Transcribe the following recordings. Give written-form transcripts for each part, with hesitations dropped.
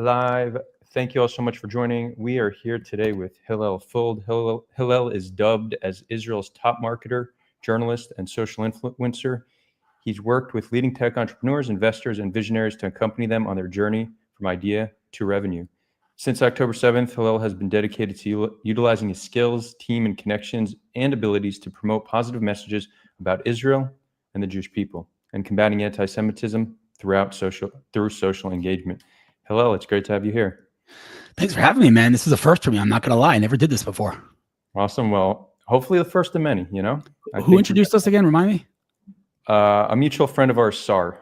live. Thank you all so much for joining. We are here today with Hillel Fuld. Hillel is dubbed as Israel's top marketer, journalist, and social influencer. He's worked with leading tech entrepreneurs, investors, and visionaries to accompany them on their journey from idea to revenue. Since October 7th, Hillel has been dedicated to utilizing his skills, team, and connections and abilities to promote positive messages about Israel and the Jewish people and combating anti-Semitism through social engagement. Hillel, it's great to have you here. Thanks for having me, man. This is a first for me. I'm not going to lie. I never did this before. Awesome. Well, hopefully the first of many, you know. Who introduced us again? Remind me. A mutual friend of ours, Sar.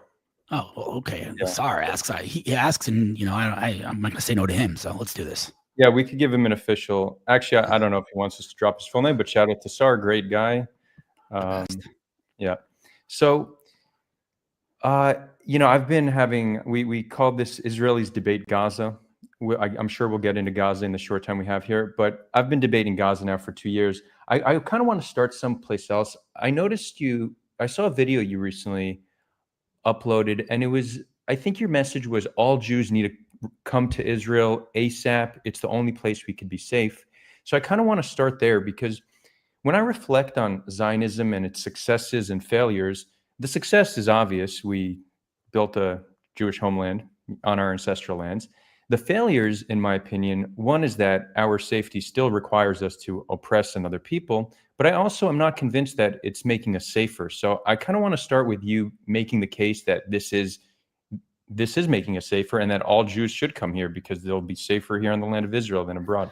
Oh, okay. Yeah. Sar asks. He asks, and you know, I'm not going to say no to him. So let's do this. Yeah, we could give him an official. Actually, I don't know if he wants us to drop his full name, but shout out to Sar, great guy. Yeah. So, you know, I've been having. We called this Israelis debate Gaza. I'm sure we'll get into Gaza in the short time we have here, but I've been debating Gaza now for 2 years. I kind of want to start someplace else. I saw a video you recently uploaded, and I think your message was all Jews need to come to Israel ASAP. It's the only place we could be safe. So I kind of want to start there because when I reflect on Zionism and its successes and failures, the success is obvious. We built a Jewish homeland on our ancestral lands. The failures, in my opinion, one is that our safety still requires us to oppress another people, but I also am not convinced that it's making us safer. So I kind of want to start with you making the case that this is making us safer and that all Jews should come here because they'll be safer here in the land of Israel than abroad.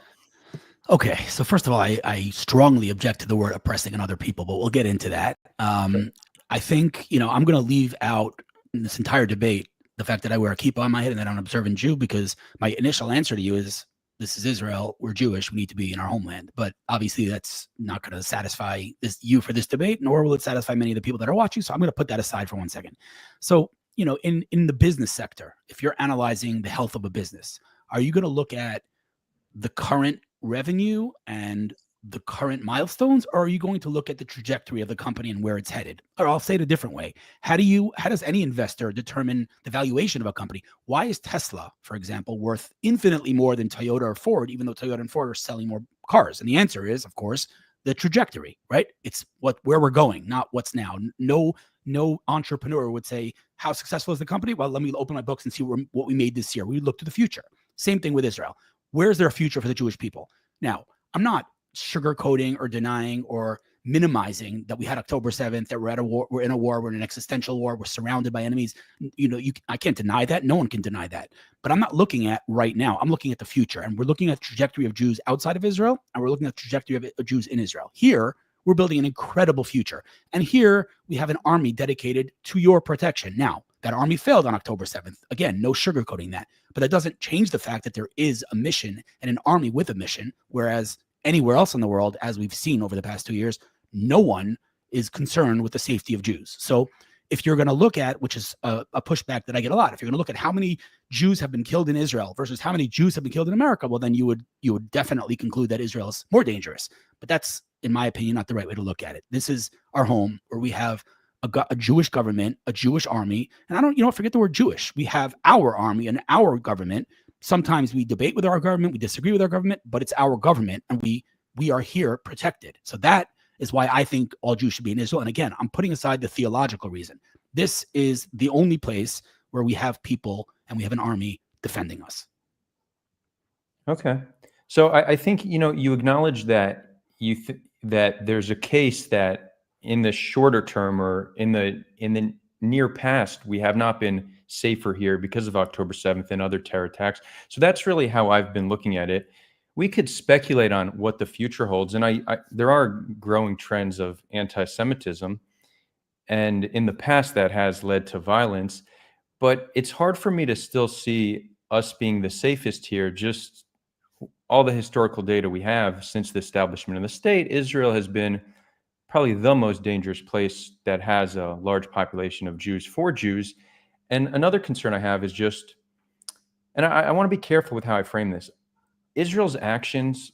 Okay, so first of all, I strongly object to the word oppressing another people, but we'll get into that. I think, you know, I'm going to leave out in this entire debate the fact that I wear a kippah on my head and that I'm an observant Jew, because my initial answer to you is, this is Israel, we're Jewish, we need to be in our homeland. But obviously that's not going to satisfy you for this debate, nor will it satisfy many of the people that are watching. So I'm going to put that aside for 1 second. So, you know, in the business sector, if you're analyzing the health of a business, are you going to look at the current revenue and the current milestones, or are you going to look at the trajectory of the company and where it's headed? Or I'll say it a different way. How does any investor determine the valuation of a company? Why is Tesla, for example, worth infinitely more than Toyota or Ford, even though Toyota and Ford are selling more cars? And the answer is, of course, the trajectory, right? It's where we're going, not what's now. No entrepreneur would say, how successful is the company? Well, let me open my books and see what we made this year. We look to the future. Same thing with Israel. Where's there a future for the Jewish people? Now, I'm not sugarcoating or denying or minimizing that we had October 7th, that we're at a war, we're in an existential war, we're surrounded by enemies. You know, I can't deny that. No one can deny that. But I'm not looking at right now. I'm looking at the future, and we're looking at the trajectory of Jews outside of Israel, and we're looking at the trajectory of Jews in Israel. Here, we're building an incredible future. And here we have an army dedicated to your protection. Now, that army failed on October 7th. Again, no sugarcoating that. But that doesn't change the fact that there is a mission and an army with a mission, whereas anywhere else in the world, as we've seen over the past 2 years, no one is concerned with the safety of Jews. So if you're going to look at, which is a pushback that I get a lot, if you're going to look at how many Jews have been killed in Israel versus how many Jews have been killed in America, well, then you would definitely conclude that Israel is more dangerous. But that's, in my opinion, not the right way to look at it. This is our home where we have a Jewish government, a Jewish army. And I don't, forget the word Jewish. We have our army and our government. Sometimes we debate with our government, we disagree with our government, but it's our government, and we are here protected. So that is why I think all Jews should be in Israel. And again, I'm putting aside the theological reason. This is the only place where we have people and we have an army defending us. Okay. So I think, you acknowledge that that there's a case that in the shorter term or in the near past, we have not been safer here because of October 7th and other terror attacks. So that's really how I've been looking at it. We could speculate on what the future holds. And there are growing trends of anti-Semitism. And in the past, that has led to violence. But it's hard for me to still see us being the safest here. Just all the historical data we have since the establishment of the state, Israel has been probably the most dangerous place that has a large population of Jews for Jews. And another concern I have is just, and I want to be careful with how I frame this, Israel's actions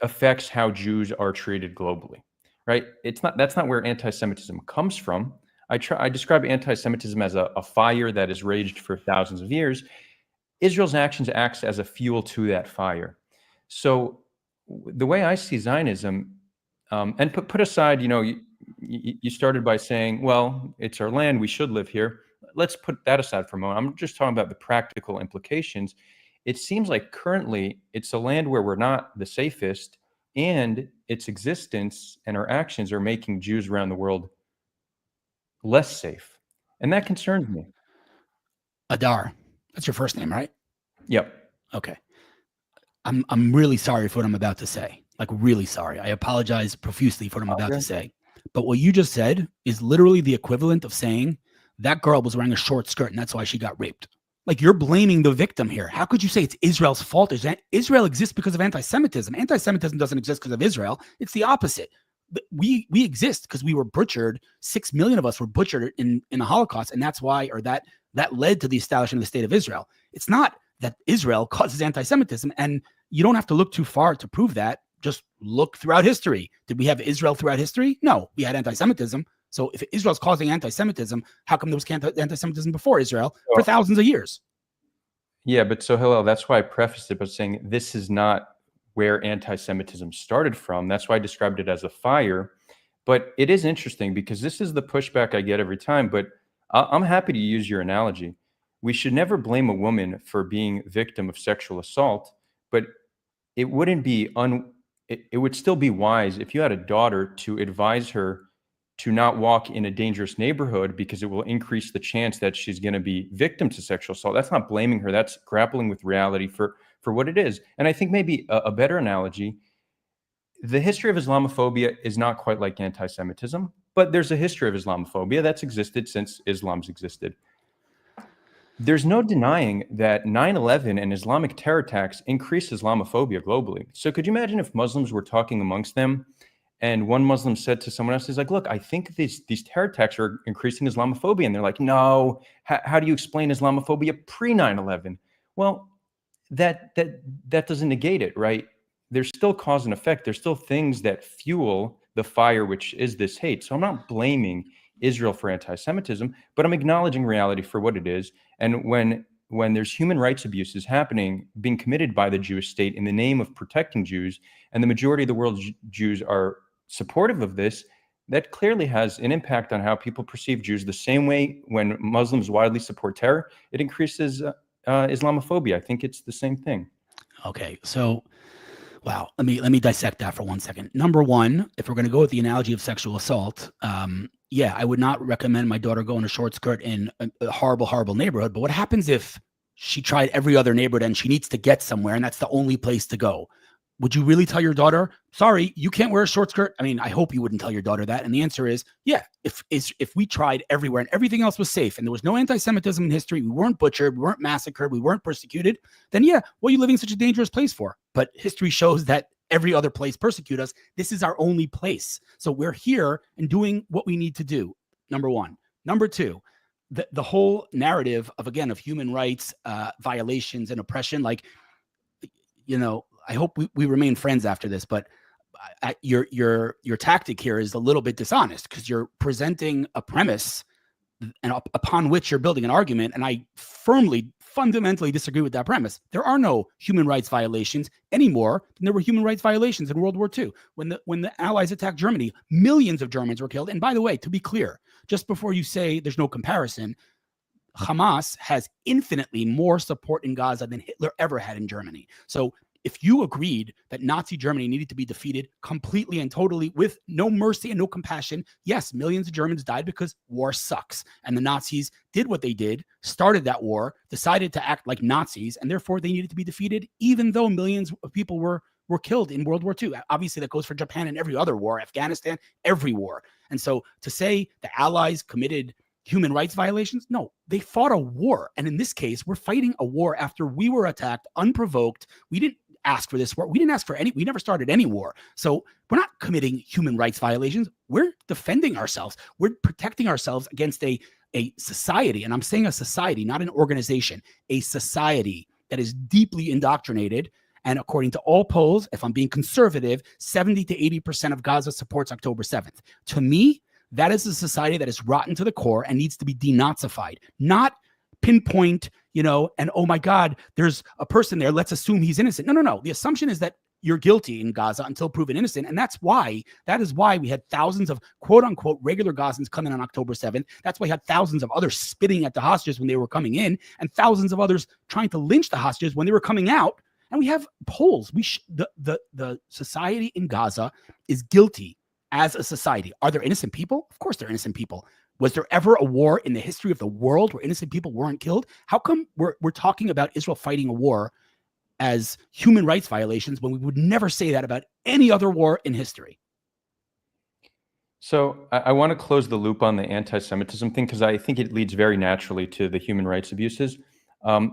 affects how Jews are treated globally, right? That's not where anti-Semitism comes from. I describe anti-Semitism as a fire that has raged for thousands of years. Israel's actions acts as a fuel to that fire. So the way I see Zionism, and put aside, you started by saying, well, it's our land, we should live here. Let's put that aside for a moment. I'm just talking about the practical implications. It seems like currently it's a land where we're not the safest, and its existence and our actions are making Jews around the world less safe. And that concerns me. Adar, that's your first name, right? Yep. Okay. I'm really sorry for what I'm about to say. Like, really sorry. I apologize profusely for what I'm about to say. But what you just said is literally the equivalent of saying that girl was wearing a short skirt and that's why she got raped. Like, you're blaming the victim here. How could you say it's Israel's fault? Israel exists because of anti-Semitism. Anti-Semitism doesn't exist because of Israel. It's the opposite. We exist because we were butchered. 6 million of us were butchered in the Holocaust, and that's why, or that led to the establishment of the state of Israel. It's not that Israel causes anti-Semitism, and you don't have to look too far to prove that. Just look throughout history. Did we have Israel throughout history? No, we had anti-Semitism. So if Israel's causing anti-Semitism, how come there was anti-Semitism before Israel for thousands of years? Yeah, but so Hillel, that's why I prefaced it by saying this is not where anti-Semitism started from. That's why I described it as a fire. But it is interesting because this is the pushback I get every time. But I'm happy to use your analogy. We should never blame a woman for being victim of sexual assault, but it wouldn't be it would still be wise if you had a daughter to advise her to not walk in a dangerous neighborhood because it will increase the chance that she's going to be victim to sexual assault. That's not blaming her. That's grappling with reality for what it is. And I think maybe a better analogy, the history of Islamophobia is not quite like anti-Semitism, but there's a history of Islamophobia that's existed since Islam's existed. There's no denying that 9/11 and Islamic terror attacks increased Islamophobia globally. So could you imagine if Muslims were talking amongst them and one Muslim said to someone else, he's like, look, I think these terror attacks are increasing Islamophobia. And they're like, no, how do you explain Islamophobia pre-9/11? Well, that doesn't negate it, right? There's still cause and effect. There's still things that fuel the fire, which is this hate. So I'm not blaming Israel for anti-Semitism, but I'm acknowledging reality for what it is. And when there's human rights abuses happening, being committed by the Jewish state in the name of protecting Jews, and the majority of the world's Jews are supportive of this, that clearly has an impact on how people perceive Jews. The same way when Muslims widely support terror, it increases Islamophobia. I think it's the same thing. Okay, so wow, let me dissect that for 1 second. Number one, if we're going to go with the analogy of sexual assault, yeah, I would not recommend my daughter go in a short skirt in a horrible, horrible neighborhood. But what happens if she tried every other neighborhood and she needs to get somewhere and that's the only place to go? Would you really tell your daughter, sorry, you can't wear a short skirt? I mean, I hope you wouldn't tell your daughter that. And the answer is, yeah, if we tried everywhere and everything else was safe and there was no anti-Semitism in history, we weren't butchered, we weren't massacred, we weren't persecuted, then yeah, what are you living in such a dangerous place for? But history shows that every other place persecute us. This is our only place. So we're here and doing what we need to do. Number one. Number two, the whole narrative of human rights violations and oppression, like, I hope we remain friends after this, but your tactic here is a little bit dishonest because you're presenting a premise and upon which you're building an argument. And I fundamentally disagree with that premise. There are no human rights violations anymore than there were human rights violations in World War II. When the Allies attacked Germany, millions of Germans were killed. And by the way, to be clear, just before you say there's no comparison, Hamas has infinitely more support in Gaza than Hitler ever had in Germany. So if you agreed that Nazi Germany needed to be defeated completely and totally with no mercy and no compassion, yes, millions of Germans died because war sucks. And the Nazis did what they did, started that war, decided to act like Nazis, and therefore they needed to be defeated, even though millions of people were killed in World War II. Obviously, that goes for Japan and every other war, Afghanistan, every war. And so to say the Allies committed human rights violations? No, they fought a war. And in this case, we're fighting a war after we were attacked unprovoked. We didn't ask for this war. We didn't ask for we never started any war. So we're not committing human rights violations. We're defending ourselves. We're protecting ourselves against a society. And I'm saying a society, not an organization, a society that is deeply indoctrinated. And according to all polls, if I'm being conservative, 70 to 80% of Gaza supports October 7th. To me, that is a society that is rotten to the core and needs to be denazified, not pinpoint, and oh my God, there's a person there. Let's assume he's innocent. No. The assumption is that you're guilty in Gaza until proven innocent. And that is why we had thousands of quote unquote regular Gazans come in on October 7th. That's why we had thousands of others spitting at the hostages when they were coming in, and thousands of others trying to lynch the hostages when they were coming out. And we have polls. The society in Gaza is guilty as a society. Are there innocent people? Of course there are innocent people. Was there ever a war in the history of the world where innocent people weren't killed? How come we're talking about Israel fighting a war as human rights violations when we would never say that about any other war in history? So I want to close the loop on the anti-Semitism thing, because I think it leads very naturally to the human rights abuses.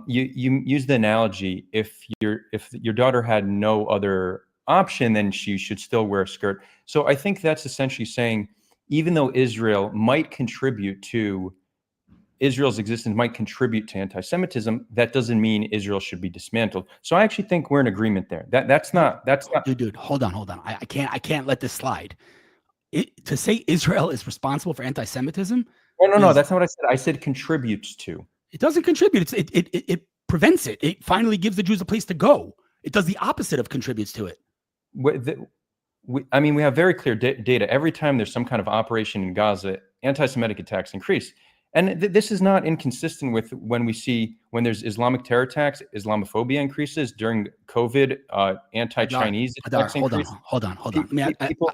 You use the analogy, if your daughter had no other option, then she should still wear a skirt. So I think that's essentially saying, even though Israel's existence might contribute to anti-Semitism, that doesn't mean Israel should be dismantled. So I actually think we're in agreement there. That's not. Dude, hold on. I can't let this slide. To say Israel is responsible for anti-Semitism? No, that's not what I said. I said contributes to. It doesn't contribute. It prevents it. It finally gives the Jews a place to go. It does the opposite of contributes to it. We have very clear data. Every time there's some kind of operation in Gaza, anti-Semitic attacks increase. And this is not inconsistent with when there's Islamic terror attacks, Islamophobia increases. During COVID, anti-Chinese attacks increase. Hold on. I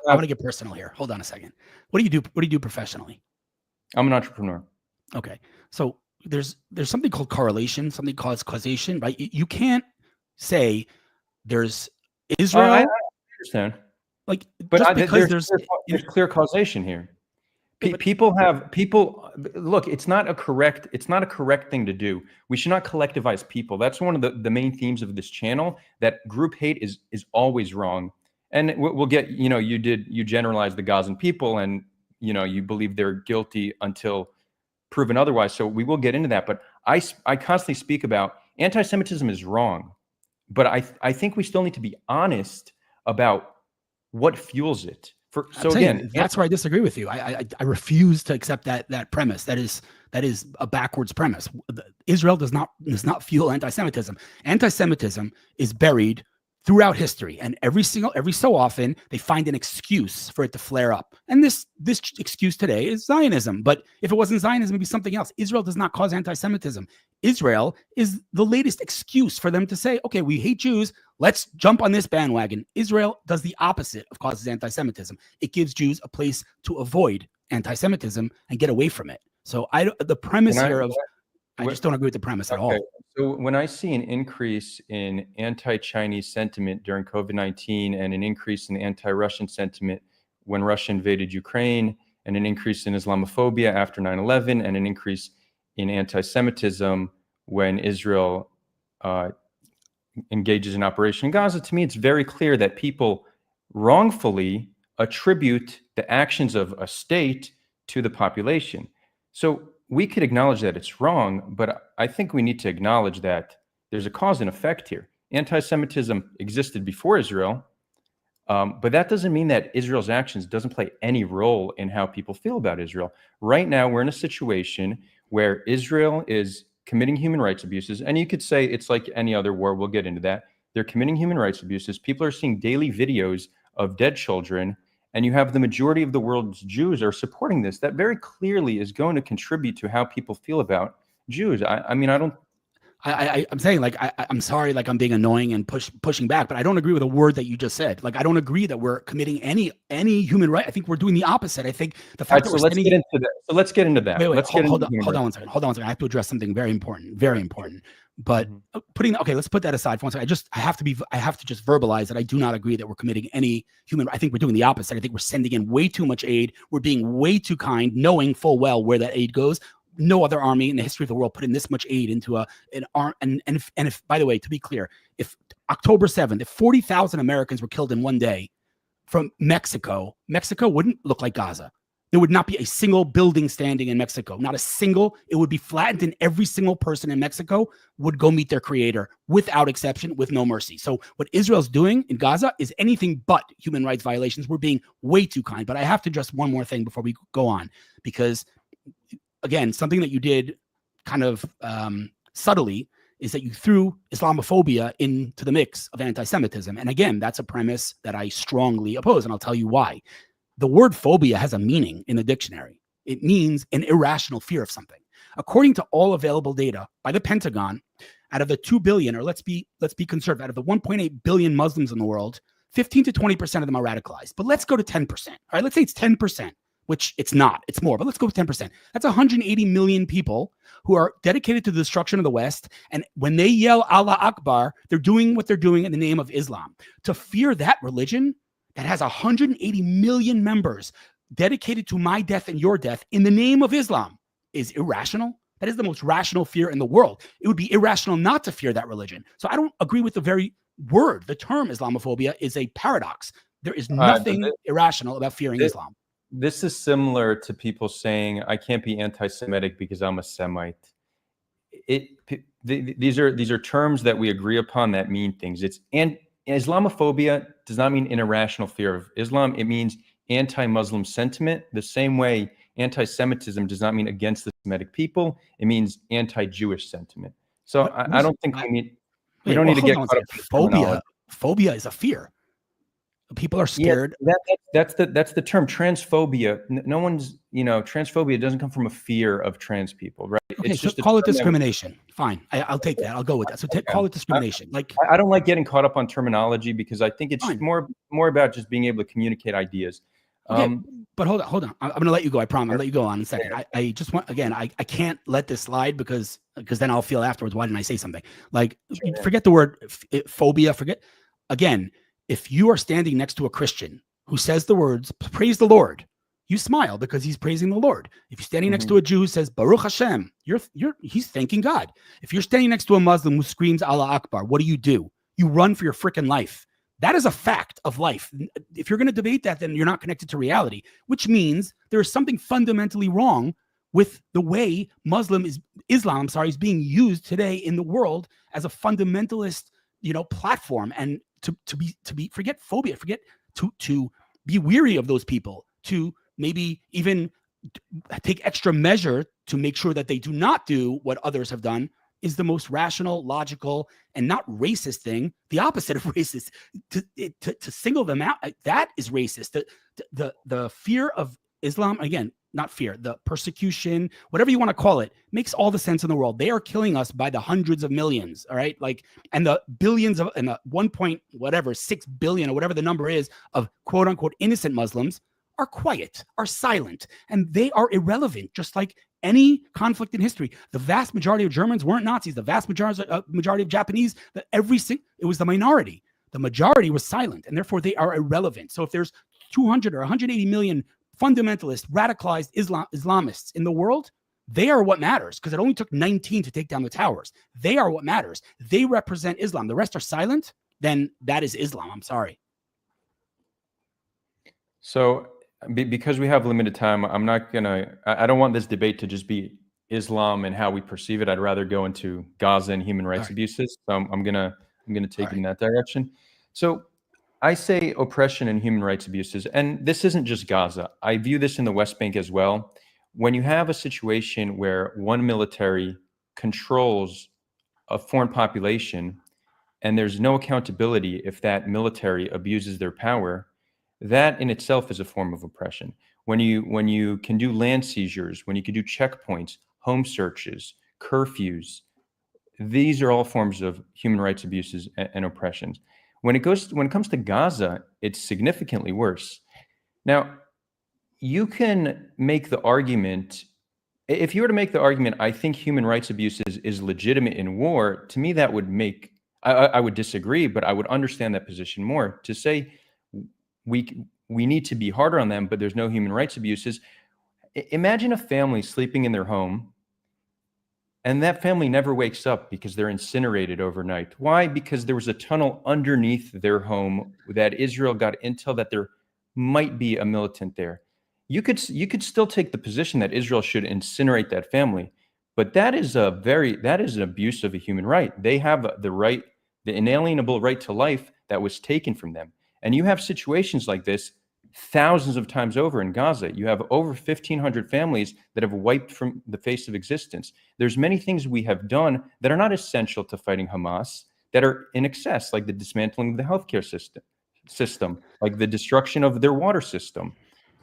want to get personal here. Hold on a second. What do you do? What do you do professionally? I'm an entrepreneur. Okay. So there's something called correlation, something called causation, right? You can't say there's Israel. I understand. There's clear causation here. Look, it's not a correct thing to do. We should not collectivize people. That's one of the main themes of this channel, that group hate is always wrong. And we'll get, you generalize the Gazan people, and you believe they're guilty until proven otherwise. So we will get into that. But I constantly speak about anti-Semitism is wrong, but I think we still need to be honest about what fuels it. That's where I disagree with you. I refuse to accept that premise. That is a backwards premise. Israel does not fuel anti-Semitism. Anti-Semitism is buried throughout history, and every so often they find an excuse for it to flare up. And this excuse today is Zionism. But if it wasn't Zionism, it'd be something else. Israel does not cause anti-Semitism. Israel is the latest excuse for them to say, okay, we hate Jews, let's jump on this bandwagon. Israel does the opposite of causes anti-Semitism. It gives Jews a place to avoid anti-Semitism and get away from it. So I just don't agree with the premise at all. So when I see an increase in anti-Chinese sentiment during COVID-19, and an increase in anti-Russian sentiment when Russia invaded Ukraine, and an increase in Islamophobia after 9/11, and an increase in anti-Semitism when Israel engages in Operation Gaza, to me, it's very clear that people wrongfully attribute the actions of a state to the population. So we could acknowledge that it's wrong, but I think we need to acknowledge that there's a cause and effect here. Anti-Semitism existed before Israel, but that doesn't mean that Israel's actions doesn't play any role in how people feel about Israel. Right now, we're in a situation where Israel is committing human rights abuses, and you could say it's like any other war. We'll get into that. They're committing human rights abuses. People are seeing daily videos of dead children, and you have the majority of the world's Jews are supporting this. That very clearly is going to contribute to how people feel about Jews. I'm saying, like, I'm sorry, like I'm being annoying and pushing back, but I don't agree with a word that you just said. Like, I don't agree that we're committing any human right. I think we're doing the opposite. I think the fact that let's get into that. So let's get into that. Wait, hold on one second. I have to address something very important. But let's put that aside for one second. I have to just verbalize that I do not agree that we're committing any human. I think we're doing the opposite. I think we're sending in way too much aid. We're being way too kind, knowing full well where that aid goes. No other army in the history of the world put in this much aid into an arm. And if, by the way, to be clear, if October 7th, if 40,000 Americans were killed in one day from Mexico wouldn't look like Gaza. There would not be a single building standing in Mexico, not a single. It would be flattened, and every single person in Mexico would go meet their creator without exception, with no mercy. So what Israel's doing in Gaza is anything but human rights violations. We're being way too kind. But I have to address one more thing before we go on, because again, something that you did kind of subtly is that you threw Islamophobia into the mix of anti-Semitism. And again, that's a premise that I strongly oppose, and I'll tell you why. The word phobia has a meaning in the dictionary. It means an irrational fear of something. According to all available data by the Pentagon, out of the 2 billion, or let's be conservative, out of the 1.8 billion Muslims in the world, 15 to 20% of them are radicalized. But let's go to 10%. All right, let's say it's 10%, which it's not. It's more, but let's go with 10%. That's 180 million people who are dedicated to the destruction of the West. And when they yell Allah Akbar, they're doing what they're doing in the name of Islam. To fear that religion that has 180 million members dedicated to my death and your death in the name of Islam is irrational. That is the most rational fear in the world. It would be irrational not to fear that religion. So I don't agree with the very word. The term Islamophobia is a paradox. There is nothing irrational about fearing Islam. This is similar to people saying, I can't be anti-Semitic because I'm a Semite. These are terms that we agree upon that mean things. And Islamophobia does not mean an irrational fear of Islam. It means anti-Muslim sentiment. The same way anti-Semitism does not mean against the Semitic people. It means anti-Jewish sentiment. So I don't think we don't need to get caught up in phobia. Phobia is a fear. People are scared. Yeah, that's the term, transphobia. No one's, transphobia doesn't come from a fear of trans people, right? Okay, it's just call it discrimination. Fine, I'll take that. I'll go with that. So call it discrimination. I don't like getting caught up on terminology because I think it's more about just being able to communicate ideas. Okay, but hold on. I'm going to let you go. I promise. I'll let you go on in a second. I just want, again, I can't let this slide because then I'll feel afterwards, why didn't I say something? Forget the word phobia. Again, if you are standing next to a Christian who says the words, praise the Lord, you smile because he's praising the Lord. If you're standing next to a Jew who says, Baruch Hashem, he's thanking God. If you're standing next to a Muslim who screams Allah Akbar, what do? You run for your freaking life. That is a fact of life. If you're going to debate that, then you're not connected to reality, which means there is something fundamentally wrong with the way Islam is being used today in the world as a fundamentalist, platform. And to forget phobia, to be weary of those people, to maybe even take extra measure to make sure that they do not do what others have done is the most rational, logical, and not racist thing. The opposite of racist, to single them out, that is racist. The fear of Islam, again, not fear, the persecution, whatever you want to call it, makes all the sense in the world. They are killing us by the hundreds of millions, all right? And the billions and the 6 billion or whatever the number is of quote unquote innocent Muslims are quiet, are silent, and they are irrelevant, just like any conflict in history. The vast majority of Germans weren't Nazis. The vast majority of Japanese, it was the minority. The majority was silent, and therefore they are irrelevant. So if there's 200 or 180 million fundamentalist, radicalized Islamists in the world, they are what matters, because it only took 19 to take down the towers. They are what matters. They represent Islam. The rest are silent, then that is Islam. I'm sorry. So because we have limited time, I don't want this debate to just be Islam and how we perceive it. I'd rather go into Gaza and human rights abuses. So I'm gonna take it in that direction. So I say oppression and human rights abuses, and this isn't just Gaza. I view this in the West Bank as well. When you have a situation where one military controls a foreign population and there's no accountability if that military abuses their power, that in itself is a form of oppression. When you can do land seizures, when you can do checkpoints, home searches, curfews, these are all forms of human rights abuses and oppressions. When it comes to Gaza, it's significantly worse. Now, you can make the argument, if you were to make the argument, I think human rights abuses is legitimate in war, to me that would make, I would disagree, but I would understand that position more. To say we need to be harder on them, but there's no human rights abuses. Imagine a family sleeping in their home, and that family never wakes up because they're incinerated overnight. Why? Because there was a tunnel underneath their home that Israel got intel that there might be a militant there. You could still take the position that Israel should incinerate that family, but that is an abuse of a human right. They have the inalienable right to life that was taken from them. And you have situations like this thousands of times over in Gaza. You have over 1,500 families that have wiped from the face of existence. There's many things we have done that are not essential to fighting Hamas, that are in excess, like the dismantling of the healthcare system, like the destruction of their water system,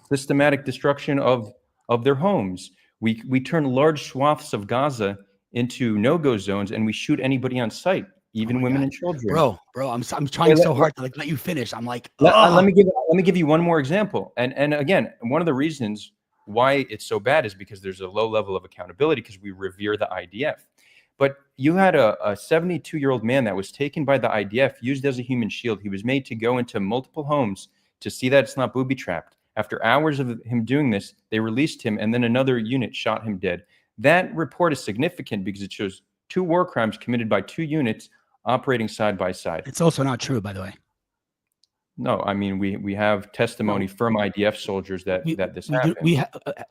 systematic destruction of their homes. We turn large swaths of Gaza into no-go zones, and we shoot anybody on sight, even women and children. Bro, I'm trying so hard to like let you finish. I'm like, let me give you one more example. And again, one of the reasons why it's so bad is because there's a low level of accountability, because we revere the IDF. But you had a 72-year-old man that was taken by the IDF, used as a human shield. He was made to go into multiple homes to see that it's not booby-trapped. After hours of him doing this, they released him, and then another unit shot him dead. That report is significant because it shows 2 war crimes committed by 2 units operating side by side. It's also not true, by the way. No, I mean, we have testimony from IDF soldiers that this happened.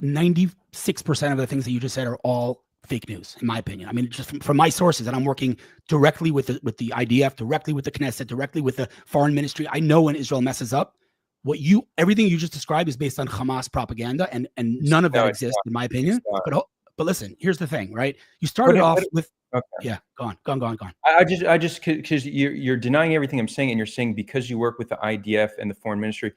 96% of the things that you just said are all fake news, in my opinion. I mean, just from my sources, and I'm working directly with the IDF, directly with the Knesset, directly with the foreign ministry. I know when Israel messes up, everything you just described is based on Hamas propaganda, and none of that exists, in my opinion. But listen, here's the thing, right? You started off with yeah, go on. I just because you're denying everything I'm saying, and you're saying because you work with the IDF and the foreign ministry,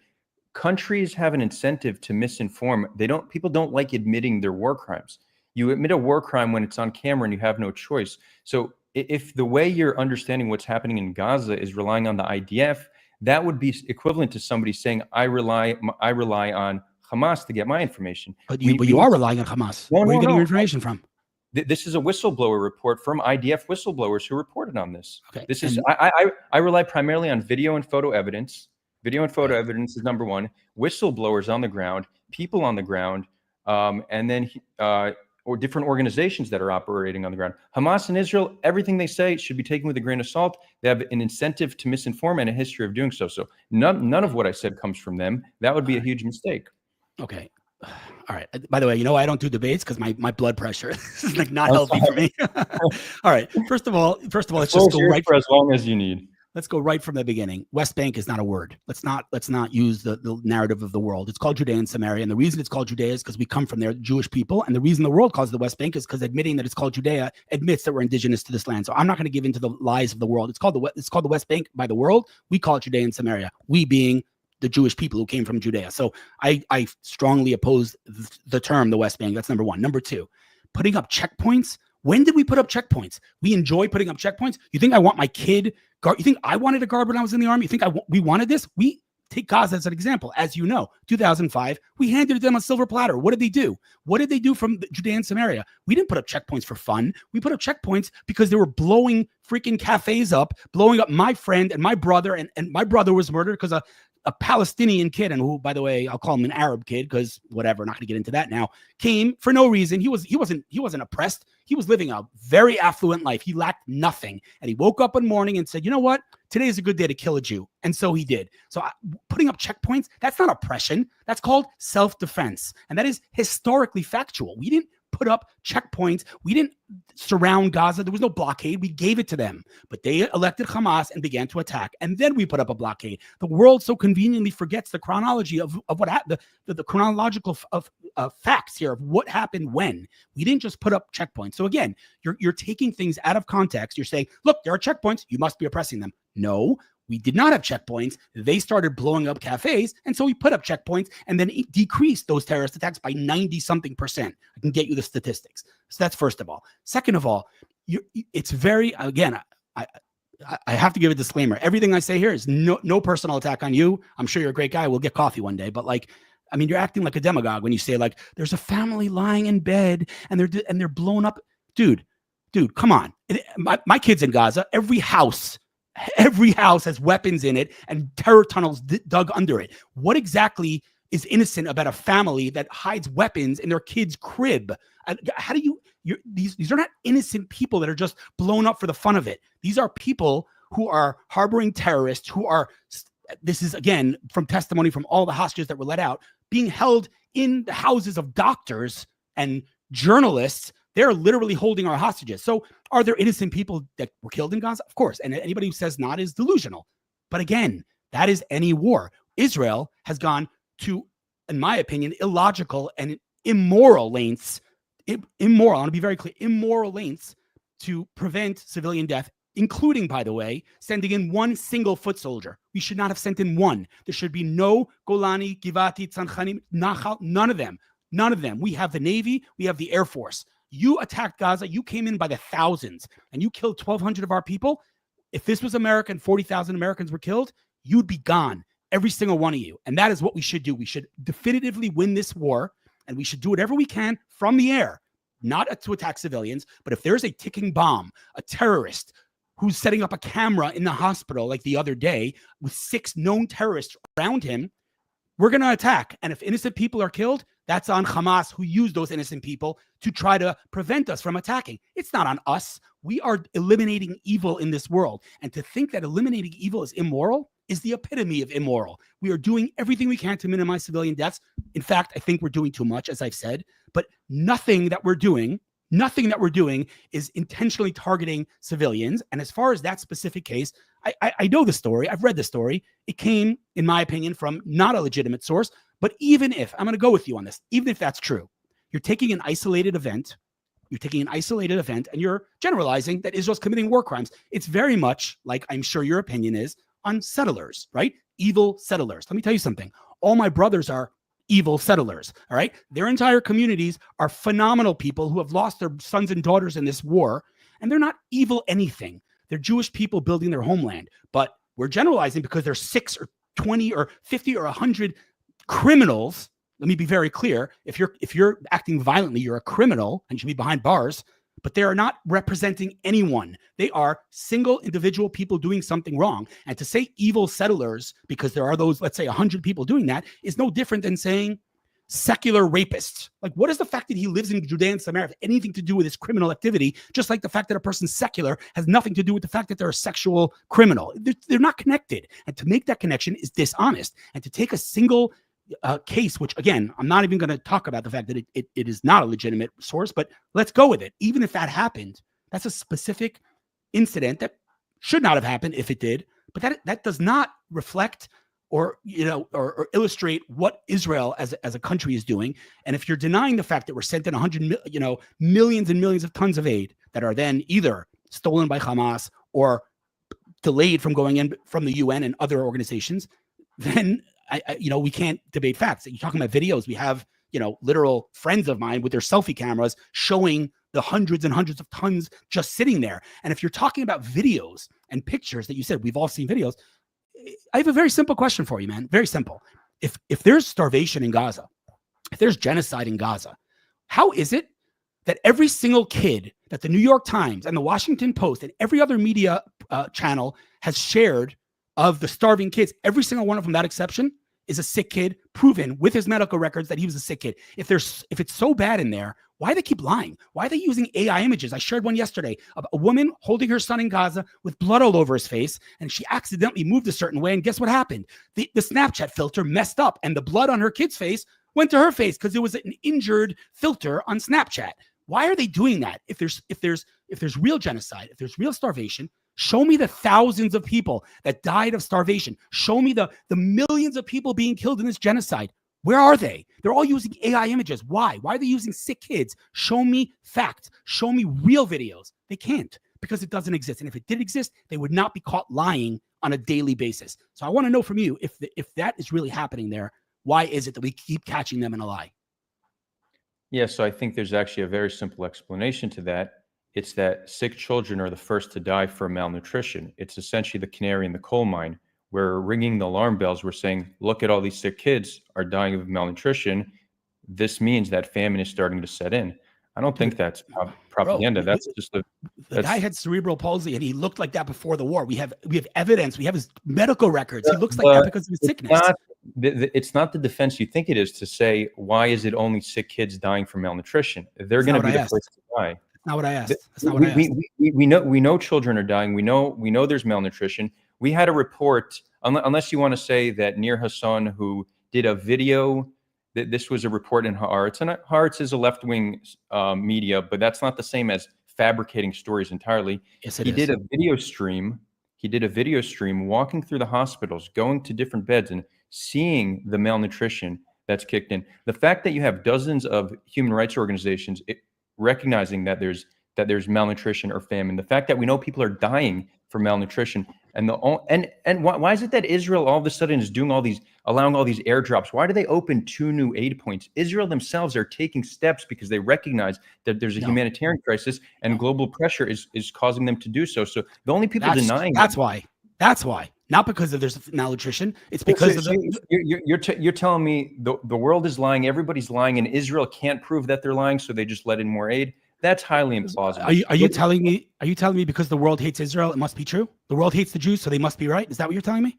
countries have an incentive to misinform. People don't like admitting their war crimes. You admit a war crime when it's on camera and you have no choice. So if the way you're understanding what's happening in Gaza is relying on the IDF, that would be equivalent to somebody saying, I rely on Hamas to get my information. But you are relying on Hamas. Where are you getting your information from? This is a whistleblower report from IDF whistleblowers who reported on this. Okay. This is I rely primarily on video and photo evidence. Video and photo evidence is number one. Whistleblowers on the ground, people on the ground, and then or different organizations that are operating on the ground. Hamas and Israel, everything they say should be taken with a grain of salt. They have an incentive to misinform and a history of doing so. So none of what I said comes from them. That would be a huge mistake. Okay. All right. By the way, I don't do debates because my blood pressure is like not healthy for me. All right. First of all, let's just go right for as long as you need. Let's go right from the beginning. West Bank is not a word. Let's not use the narrative of the world. It's called Judea and Samaria, and the reason it's called Judea is because we come from there, Jewish people, and the reason the world calls it the West Bank is because admitting that it's called Judea admits that we're indigenous to this land. So I'm not going to give into the lies of the world. It's called the West Bank by the world. We call it Judea and Samaria. We being the Jewish people who came from Judea. So I strongly oppose the term the West Bank. That's number one. Number two, putting up checkpoints. When did we put up checkpoints? We enjoy putting up checkpoints. You think I want my kid? You think I wanted a guard when I was in the army? You think we wanted this? We take Gaza as an example. As you know, 2005, we handed them a silver platter. What did they do? What did they do from Judea and Samaria? We didn't put up checkpoints for fun. We put up checkpoints because they were blowing freaking cafes up, blowing up my friend and my brother. And my brother was murdered because a Palestinian kid, and who, by the way, I'll call him an Arab kid because whatever, not going to get into that now, came for no reason. He wasn't oppressed. He was living a very affluent life. He lacked nothing. And he woke up one morning and said, you know what? Today is a good day to kill a Jew. And so he did. So putting up checkpoints, that's not oppression. That's called self-defense. And that is historically factual. We didn't put up checkpoints. We didn't surround Gaza. There was no blockade. We gave it to them. But they elected Hamas and began to attack. And then we put up a blockade. The world so conveniently forgets the chronology of what happened, the chronological facts here of what happened when. We didn't just put up checkpoints. So again, you're taking things out of context. You're saying, look, there are checkpoints. You must be oppressing them. No, we did not have checkpoints. They started blowing up cafes. And so we put up checkpoints and then decreased those terrorist attacks by 90-something%. I can get you the statistics. So that's first of all. Second of all, it's very, again, I have to give a disclaimer. Everything I say here is no personal attack on you. I'm sure you're a great guy. We'll get coffee one day. But you're acting like a demagogue when you say there's a family lying in bed and they're blown up. Dude, come on. My kid's in Gaza. Every house has weapons in it and terror tunnels dug under it. What exactly is innocent about a family that hides weapons in their kid's crib? How do these are not innocent people that are just blown up for the fun of it. These are people who are harboring terrorists, this is again from testimony from all the hostages that were let out, being held in the houses of doctors and journalists. They're literally holding our hostages. So are there innocent people that were killed in Gaza? Of course. And anybody who says not is delusional. But again, that is any war. Israel has gone to, in my opinion, illogical and immoral lengths. Immoral, I want to be very clear, immoral lengths to prevent civilian death, including, by the way, sending in one single foot soldier. We should not have sent in one. There should be no Golani, Givati, Tzanchanim, Nachal, none of them. None of them. We have the Navy, we have the Air Force. You attacked Gaza, you came in by the thousands, and you killed 1,200 of our people. If this was America and 40,000 Americans were killed, you'd be gone, every single one of you. And that is what we should do. We should definitively win this war, and we should do whatever we can from the air, not to attack civilians, but if there's a ticking bomb, a terrorist who's setting up a camera in the hospital like the other day with 6 known terrorists around him, we're going to attack. And if innocent people are killed, that's on Hamas, who used those innocent people to try to prevent us from attacking. It's not on us. We are eliminating evil in this world. And to think that eliminating evil is immoral is the epitome of immoral. We are doing everything we can to minimize civilian deaths. In fact, I think we're doing too much, as I've said, but nothing that we're doing is intentionally targeting civilians. And as far as that specific case, I know the story. I've read the story. It came, in my opinion, from not a legitimate source. But even if, I'm going to go with you on this, even if that's true, you're taking an isolated event, and you're generalizing that Israel's committing war crimes. It's very much like, I'm sure your opinion is, on settlers, right? Evil settlers. Let me tell you something. All my brothers are evil settlers, all right? Their entire communities are phenomenal people who have lost their sons and daughters in this war, and they're not evil anything. They're Jewish people building their homeland. But we're generalizing because there's 6 or 20 or 50 or 100 criminals. Let me be very clear. If you're acting violently, you're a criminal and should be behind bars, but they are not representing anyone. They are single individual people doing something wrong. And to say evil settlers, because there are those, let's say 100 people doing that, is no different than saying secular rapists. Like, what is the fact that he lives in Judea and Samaria have anything to do with his criminal activity? Just like the fact that a person's secular has nothing to do with the fact that they're a sexual criminal. They're not connected. And to make that connection is dishonest. And to take a single case, which again, I'm not even going to talk about the fact that it is not a legitimate source, but let's go with it. Even if that happened, that's a specific incident that should not have happened if it did, but that does not reflect or illustrate what Israel as a country is doing. And if you're denying the fact that we're sent in millions and millions of tons of aid that are then either stolen by Hamas or delayed from going in from the UN and other organizations, then we can't debate facts. You're talking about videos. We have, literal friends of mine with their selfie cameras showing the hundreds and hundreds of tons just sitting there. And if you're talking about videos and pictures that you said, we've all seen videos, I have a very simple question for you, man. Very simple. If there's starvation in Gaza, if there's genocide in Gaza, how is it that every single kid that the New York Times and the Washington Post and every other media channel has shared of the starving kids, every single one of them, without exception, is a sick kid, proven with his medical records that he was a sick kid? If it's so bad in there, why do they keep lying? Why are they using AI images? I shared one yesterday of a woman holding her son in Gaza with blood all over his face, and she accidentally moved a certain way, and guess what happened? The Snapchat filter messed up, and the blood on her kid's face went to her face because it was an injured filter on Snapchat. Why are they doing that? If there's real genocide, if there's real starvation, show me the thousands of people that died of starvation. Show me the millions of people being killed in this genocide. Where are they? They're all using AI images. Why? Why are they using sick kids? Show me facts. Show me real videos. They can't, because it doesn't exist. And if it did exist, they would not be caught lying on a daily basis. So I want to know from you, if that is really happening there, why is it that we keep catching them in a lie? Yeah, so I think there's actually a very simple explanation to that. It's that sick children are the first to die from malnutrition. It's essentially the canary in the coal mine. We're ringing the alarm bells. We're saying, look at all these sick kids are dying of malnutrition. This means that famine is starting to set in. I don't think that's propaganda. Bro, that's just the guy had cerebral palsy, and he looked like that before the war. We have evidence. We have his medical records. He looks like that because of his sickness. It's not the defense you think it is to say, why is it only sick kids dying from malnutrition? They're going to be the first to die. That's not what I asked. That's not what I asked. We know children are dying. We know there's malnutrition. We had a report, unless you want to say that Nir Hassan, who did a video, that this was a report in Haaretz, and Haaretz is a left-wing media, but that's not the same as fabricating stories entirely. Yes, it is. He did a video stream he did a video stream walking through the hospitals, going to different beds and seeing the malnutrition that's kicked in. The fact that you have dozens of human rights organizations recognizing that there's malnutrition or famine, the fact that we know people are dying from malnutrition, and why is it that Israel all of a sudden is allowing all these airdrops? Why do they open 2 new aid points? Israel themselves are taking steps because they recognize that there's a humanitarian crisis and global pressure is causing them to do so. So the only people denying that's why. Not because of there's malnutrition. It's because you're telling me the world is lying, everybody's lying, and Israel can't prove that they're lying, so they just let in more aid. That's highly implausible. Are you telling me because the world hates Israel, it must be true? The world hates the Jews, so they must be right? Is that what you're telling me?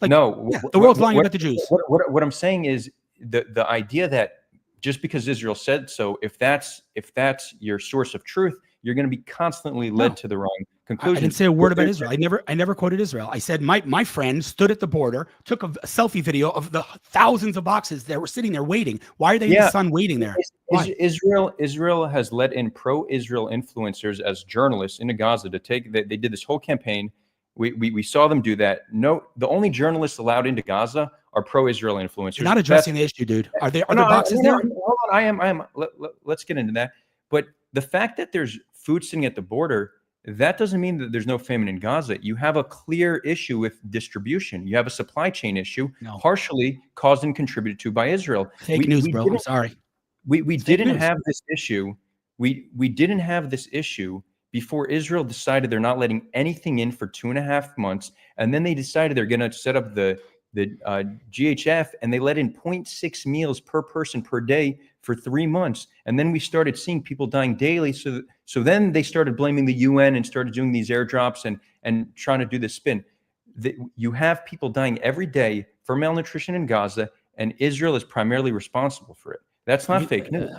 Like, no, yeah, the world's lying about the Jews. What I'm saying is the idea that just because Israel said so, if that's your source of truth, you're going to be constantly led to the wrong conclusion. I didn't say a word about Israel. I never quoted Israel. I said my friend stood at the border, took a selfie video of the thousands of boxes that were sitting there waiting. Why are they in the sun waiting there? Israel has let in pro-Israel influencers as journalists into Gaza to take. They did this whole campaign. We saw them do that. No, the only journalists allowed into Gaza are pro-Israel influencers. You're not addressing the issue, dude. Are there boxes there? Hold on, I am. Let's get into that. But the fact that there's food sitting at the border, that doesn't mean that there's no famine in Gaza. You have a clear issue with distribution. You have a supply chain issue, partially caused and contributed to by Israel. Fake news, bro. I'm sorry. We didn't have this issue. We didn't have this issue before Israel decided they're not letting anything in for 2.5 months, and then they decided they're going to set up the GHF, and they let in 0.6 meals per person per day for 3 months. And then we started seeing people dying daily. So then they started blaming the UN and started doing these airdrops and trying to do this spin. You have people dying every day for malnutrition in Gaza, and Israel is primarily responsible for it. That's not fake news.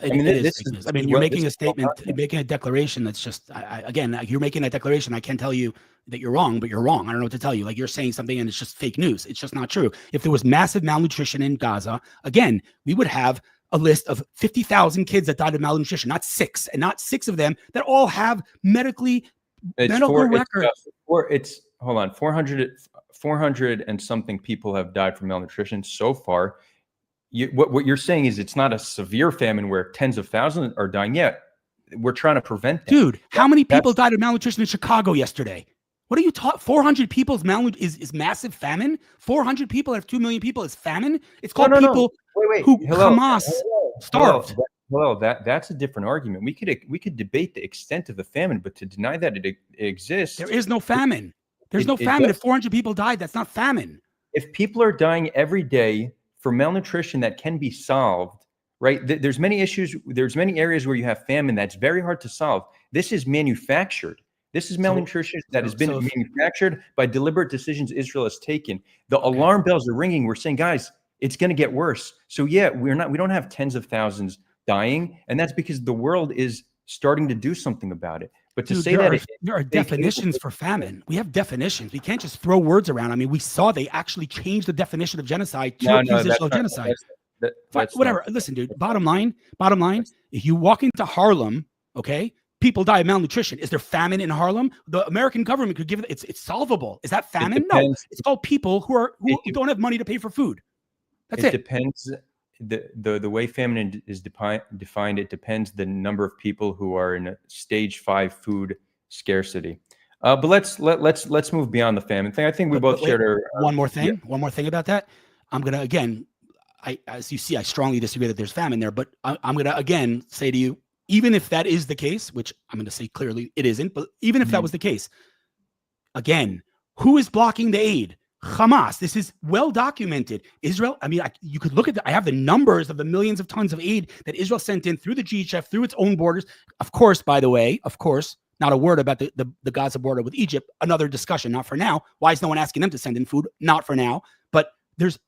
You're making a statement, you're making a declaration that's just, again, you're making that declaration. I can tell you that you're wrong, but you're wrong. I don't know what to tell you. Like, you're saying something and it's just fake news. It's just not true. If there was massive malnutrition in Gaza, again, we would have a list of 50,000 kids that died of malnutrition, not 6, and not 6 of them that all have medical records. Hold on, 400 and something people have died from malnutrition so far. What you're saying is it's not a severe famine where tens of thousands are dying yet. We're trying to prevent that. Dude, how many people died of malnutrition in Chicago yesterday? What are you talking? 400 people is massive famine? 400 people out of 2 million people is famine? It's called people who Hamas starved. Hello, that's a different argument. We could debate the extent of the famine, but to deny that it exists. There is no famine. There's no famine. If 400 people died, that's not famine. If people are dying every day for malnutrition that can be solved, right? There's many issues. There's many areas where you have famine that's very hard to solve. This is manufactured. This is malnutrition that has been manufactured by deliberate decisions Israel has taken. The alarm bells are ringing. We're saying, guys, it's going to get worse. So yeah, we don't have tens of thousands dying, and that's because the world is starting to do something about it. But to say that there are definitions for famine. We have definitions. We can't just throw words around. I mean, we saw they actually changed the definition of genocide to accuse Israel of genocide. Whatever. Listen, dude, bottom line, if you walk into Harlem, okay, people die of malnutrition. Is there famine in Harlem? The American government could give it, it's solvable. Is that famine? No, it's called people who don't have money to pay for food. That's it. It depends. The way famine is defined, it depends the number of people who are in a stage 5 food scarcity. But let's move beyond the famine thing. I think we both shared our one more thing. Yeah. One more thing about that. I'm gonna again, as you see, I strongly disagree that there's famine there. But I'm gonna again say to you, even if that is the case, which I'm gonna say clearly it isn't, but even if that was the case, again, who is blocking the aid? Hamas. This is well documented. Israel, I mean, you could look at I have the numbers of the millions of tons of aid that Israel sent in through the GHF, through its own borders. Of course, by the way, not a word about the Gaza border with Egypt. Another discussion, not for now. Why is no one asking them to send in food? Not for now. But there's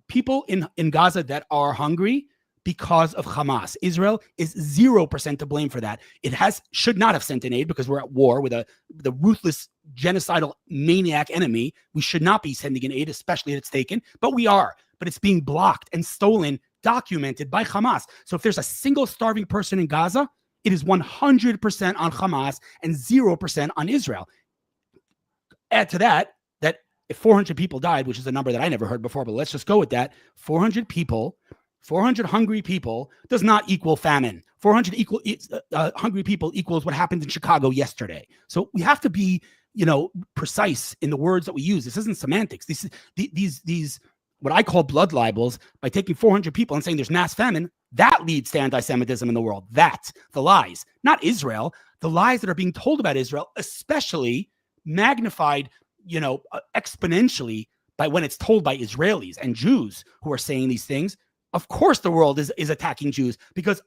people in Gaza that are hungry because of Hamas. Israel is 0% to blame for that. It should not have sent in aid because we're at war with the ruthless, genocidal maniac enemy. We should not be sending in aid, especially if it's taken, but we are. But it's being blocked and stolen, documented by Hamas. So if there's a single starving person in Gaza, it is 100% on Hamas and 0% on Israel. Add to that, that if 400 people died, which is a number that I never heard before, but let's just go with that. 400 people, 400 hungry people does not equal famine. 400 hungry people equals what happened in Chicago yesterday. So we have to be, precise in the words that we use. This isn't semantics. These what I call blood libels, by taking 400 people and saying there's mass famine, that leads to anti-Semitism in the world. That's the lies, not Israel. The lies that are being told about Israel, especially magnified, exponentially by when it's told by Israelis and Jews who are saying these things. Of course, the world is attacking Jews because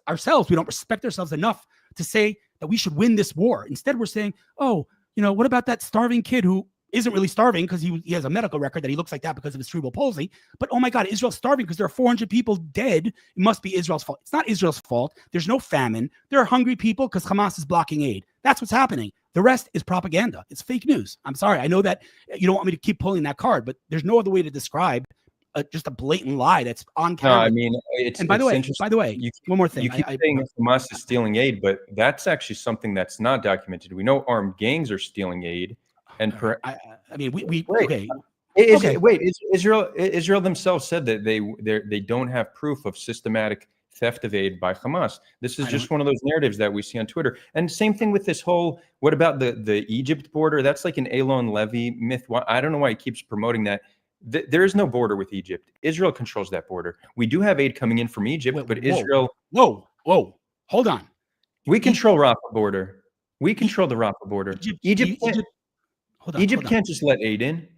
ourselves, we don't respect ourselves enough to say that we should win this war. Instead, we're saying, oh, what about that starving kid who isn't really starving because he has a medical record that he looks like that because of his cerebral palsy. But oh my God, Israel's starving because there are 400 people dead. It must be Israel's fault. It's not Israel's fault. There's no famine. There are hungry people because Hamas is blocking aid. That's what's happening. The rest is propaganda. It's fake news. I'm sorry. I know that you don't want me to keep pulling that card, but there's no other way to describe just a blatant lie that's on camera. No, I mean, it's by the way, one more thing. You keep saying Hamas is stealing aid, but that's actually something that's not documented. We know armed gangs are stealing aid. And Israel themselves said that they don't have proof of systematic theft of aid by Hamas. This is just one of those narratives that we see on Twitter. And same thing with this whole, what about the Egypt border? That's like an Elon Levy myth. I don't know why he keeps promoting that. There is no border with Egypt. Israel controls that border. We do have aid coming in from Egypt, but Israel... Whoa, hold on. We control Rafah border. We control the Rafah border. Egypt can't just let aid in.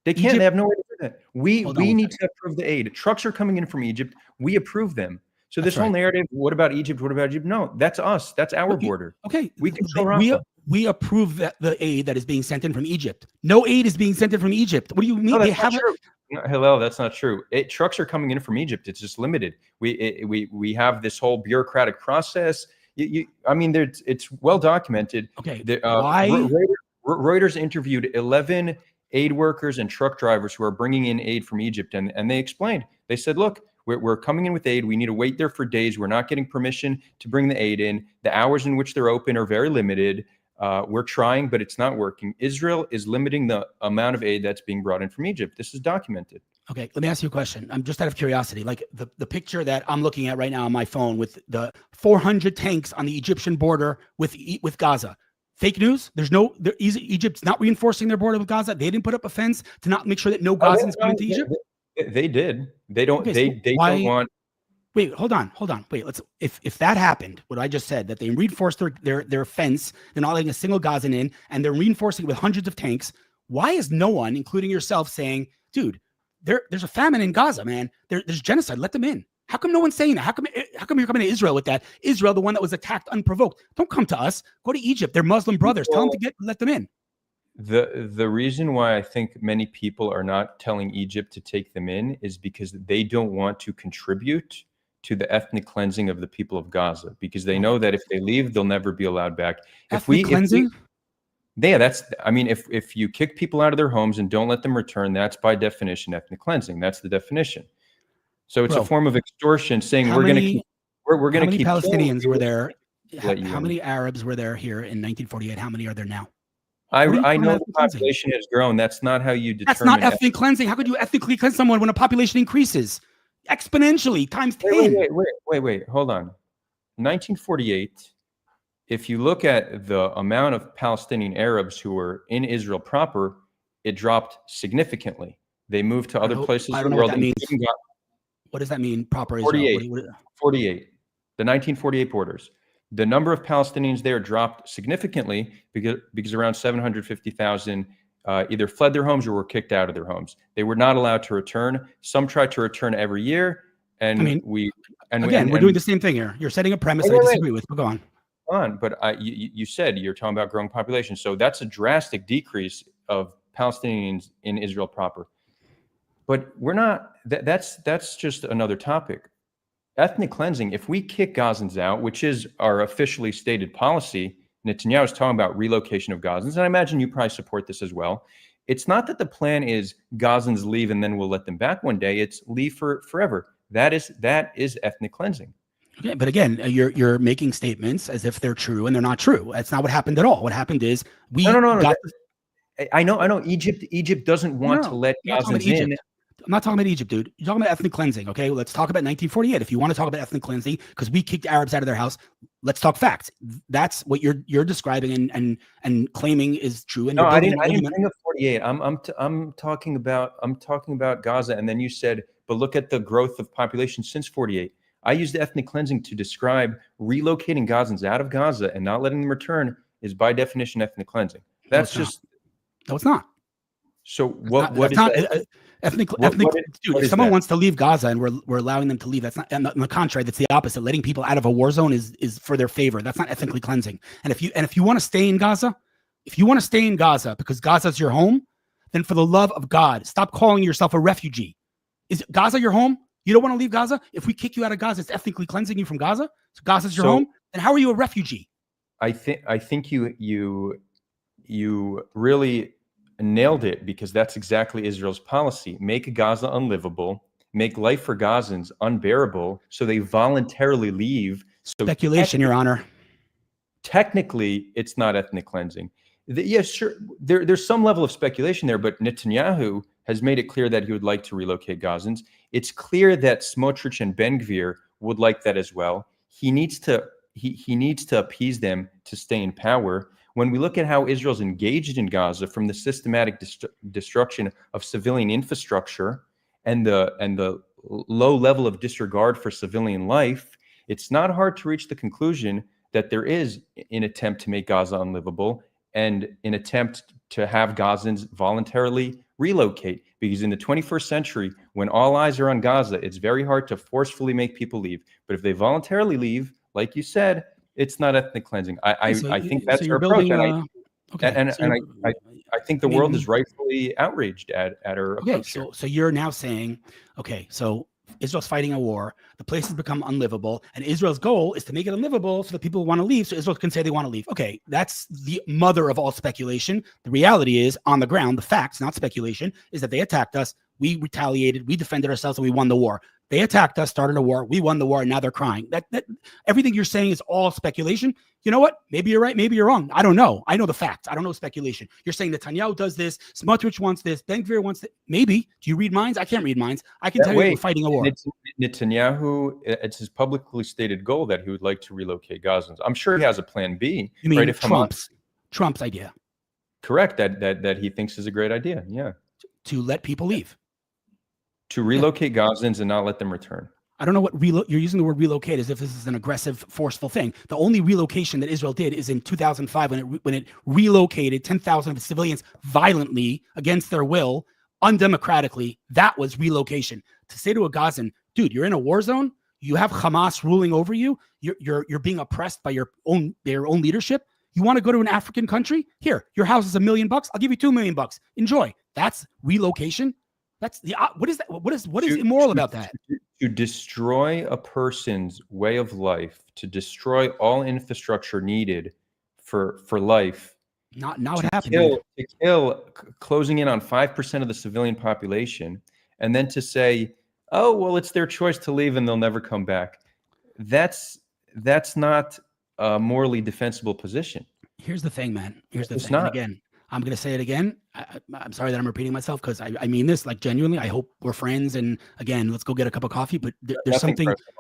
They can't. They have no way to do that. We need to approve the aid. Trucks are coming in from Egypt. We approve them. So this whole narrative, what about Egypt? What about Egypt? No, that's us. That's our border. Okay. We control Rafah. We approve the aid that is being sent in from Egypt. No aid is being sent in from Egypt. What do you mean? No, that's not true. No, Hillel, that's not true. Trucks are coming in from Egypt. It's just limited. We have this whole bureaucratic process. It's well documented. Okay. Why? Reuters interviewed 11 aid workers and truck drivers who are bringing in aid from Egypt, and they explained. They said, look, we're coming in with aid. We need to wait there for days. We're not getting permission to bring the aid in. The hours in which they're open are very limited. We're trying, but it's not working. Israel is limiting the amount of aid that's being brought in from Egypt. This is documented. Okay, let me ask you a question. I'm just out of curiosity. Like the picture that I'm looking at right now on my phone with the 400 tanks on the Egyptian border with Gaza. Fake news. Egypt's not reinforcing their border with Gaza. They didn't put up a fence to not make sure that no Gazans come into Egypt. They did. They don't. Okay, they don't want. Wait, hold on. Wait, if that happened, what I just said, that they reinforced their fence, they're not letting a single Gazan in, and they're reinforcing it with hundreds of tanks. Why is no one, including yourself, saying, dude, there's a famine in Gaza, man. There's genocide. Let them in. How come no one's saying that? How come you're coming to Israel with that? Israel, the one that was attacked unprovoked. Don't come to us. Go to Egypt. They're Muslim brothers. Tell them to let them in. The reason why I think many people are not telling Egypt to take them in is because they don't want to contribute to the ethnic cleansing of the people of Gaza, because they know that if they leave, they'll never be allowed back. Ethnic cleansing? If you kick people out of their homes and don't let them return, that's by definition ethnic cleansing. That's the definition. So it's a form of extortion, saying we're going to keep. We're going to keep. How many Palestinians were there? How many Arabs were there here in 1948? How many are there now? I know the population has grown. That's not how you determine. That's not ethnic cleansing. How could you ethnically cleanse someone when a population increases exponentially times 10? Wait. Hold on. 1948. If you look at the amount of Palestinian Arabs who were in Israel proper, it dropped significantly. They moved to other places in the world. What does that mean? Proper 48. Israel? 48. The 1948 borders. The number of Palestinians there dropped significantly because around 750,000 either fled their homes or were kicked out of their homes. They were not allowed to return. Some tried to return every year, and we're doing the same thing here. You're setting a premise I disagree with. But go on. But you said you're talking about growing population, so that's a drastic decrease of Palestinians in Israel proper. But we're not. That's just another topic. Ethnic cleansing. If we kick Gazans out, which is our officially stated policy, Netanyahu is talking about relocation of Gazans, and I imagine you probably support this as well. It's not that the plan is Gazans leave and then we'll let them back one day. It's leave for forever. That is ethnic cleansing. Okay, but again, you're making statements as if they're true and they're not true. That's not what happened at all. What happened is I know. Egypt doesn't want to let I'm not talking about Gazans in. Egypt. I'm not talking about Egypt, dude. You're talking about ethnic cleansing, okay? Let's talk about 1948. If you want to talk about ethnic cleansing, because we kicked Arabs out of their house, let's talk facts. That's what you're describing and claiming is true. And No, you're I building didn't bring up 48. I'm talking about Gaza, and then you said, but look at the growth of population since 48. I used ethnic cleansing to describe relocating Gazans out of Gaza and not letting them return is by definition ethnic cleansing. That's no, it's not. So what is that? Ethnic, dude, if someone wants to leave Gaza and we're allowing them to leave, that's not, on the contrary, that's the opposite. Letting people out of a war zone is for their favor. That's not ethnically cleansing. And if you want to stay in Gaza, because Gaza's your home, then for the love of God, stop calling yourself a refugee. Is Gaza your home? You don't want to leave Gaza? If we kick you out of Gaza, it's ethnically cleansing you from Gaza. So Gaza's your home. Then how are you a refugee? I think you really nailed it, because that's exactly Israel's policy. Make Gaza unlivable, make life for Gazans unbearable, so they voluntarily leave. So speculation, Your Honor. Technically, it's not ethnic cleansing. Yes, sure, there's some level of speculation there, but Netanyahu has made it clear that he would like to relocate Gazans. It's clear that Smotrich and Ben-Gvir would like that as well. He needs to appease them to stay in power. When we look at how Israel's engaged in Gaza, from the systematic destruction of civilian infrastructure and the low level of disregard for civilian life, it's not hard to reach the conclusion that there is an attempt to make Gaza unlivable and an attempt to have Gazans voluntarily relocate. Because in the 21st century, when all eyes are on Gaza, it's very hard to forcefully make people leave. But if they voluntarily leave, like you said, it's not ethnic cleansing. I think that's our approach, and I think the world is rightfully outraged at her approach. So you're now saying, okay, so Israel's fighting a war, the place has become unlivable, and Israel's goal is to make it unlivable so that people want to leave, so Israel can say they want to leave. Okay, that's the mother of all speculation. The reality is, on the ground, the facts, not speculation, is that they attacked us, we retaliated, we defended ourselves, and we won the war. They attacked us, started a war, we won the war, and now they're crying. That everything you're saying is all speculation. You know what? Maybe you're right, maybe you're wrong. I don't know. I know the facts. I don't know speculation. You're saying Netanyahu does this, Smotrich wants this, Ben-Gvir wants that. Maybe. Do you read minds? I can't read minds. I can tell you we're fighting a war. Netanyahu, it's his publicly stated goal that he would like to relocate Gazans. I'm sure he has a plan B. You mean right? If Trump's idea? Correct. That he thinks is a great idea. Yeah. To let people leave. To relocate Gazans and not let them return. I don't know what you're using the word relocate as if this is an aggressive, forceful thing. The only relocation that Israel did is in 2005 when it relocated 10,000 of its civilians violently against their will, undemocratically. That was relocation. To say to a Gazan, dude, you're in a war zone. You have Hamas ruling over you. You're being oppressed by their own leadership. You want to go to an African country? Here, your house is $1 million. I'll give you $2 million. Enjoy. That's relocation. That's the what is that? What is immoral about that? To destroy a person's way of life, to destroy all infrastructure needed for life. Not what happened. To kill, closing in on 5% of the civilian population, and then to say, "Oh, well, it's their choice to leave, and they'll never come back." That's not a morally defensible position. Here's the thing, man. Here's the thing. Again, I'm going to say it again. I'm sorry that I'm repeating myself, because I mean this, like, genuinely. I hope we're friends. And again, let's go get a cup of coffee. But there's something. Personal.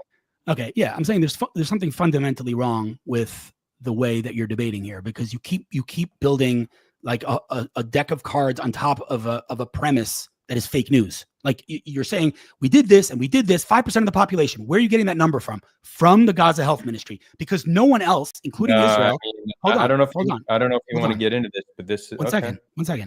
Okay, yeah, I'm saying there's something fundamentally wrong with the way that you're debating here, because you keep building like a deck of cards on top of a premise that is fake news. Like, you're saying we did this and we did this. 5% of the population. Where are you getting that number from? From the Gaza Health Ministry, because no one else, including Israel. I don't know if you want to get into this, but this. One second. Okay.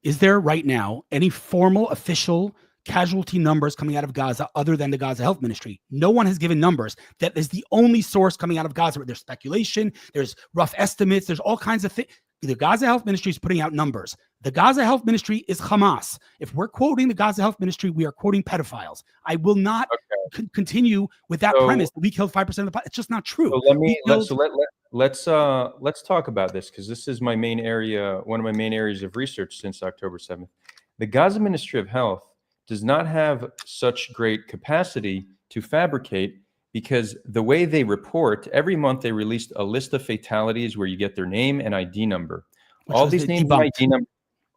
Is there right now any formal official casualty numbers coming out of Gaza other than the Gaza Health Ministry? No one has given numbers. That is the only source coming out of Gaza. There's speculation. There's rough estimates. There's all kinds of things. The Gaza Health Ministry is putting out numbers. The Gaza Health Ministry is Hamas. If we're quoting the Gaza Health Ministry, we are quoting pedophiles. I will not continue with that premise that we killed 5% of the population. It's just not true. So let's talk about this, because this is my main area, one of my main areas of research since October 7th. The Gaza Ministry of Health does not have such great capacity to fabricate, because the way they report, every month they released a list of fatalities where you get their name and ID number. All these names and ID numbers.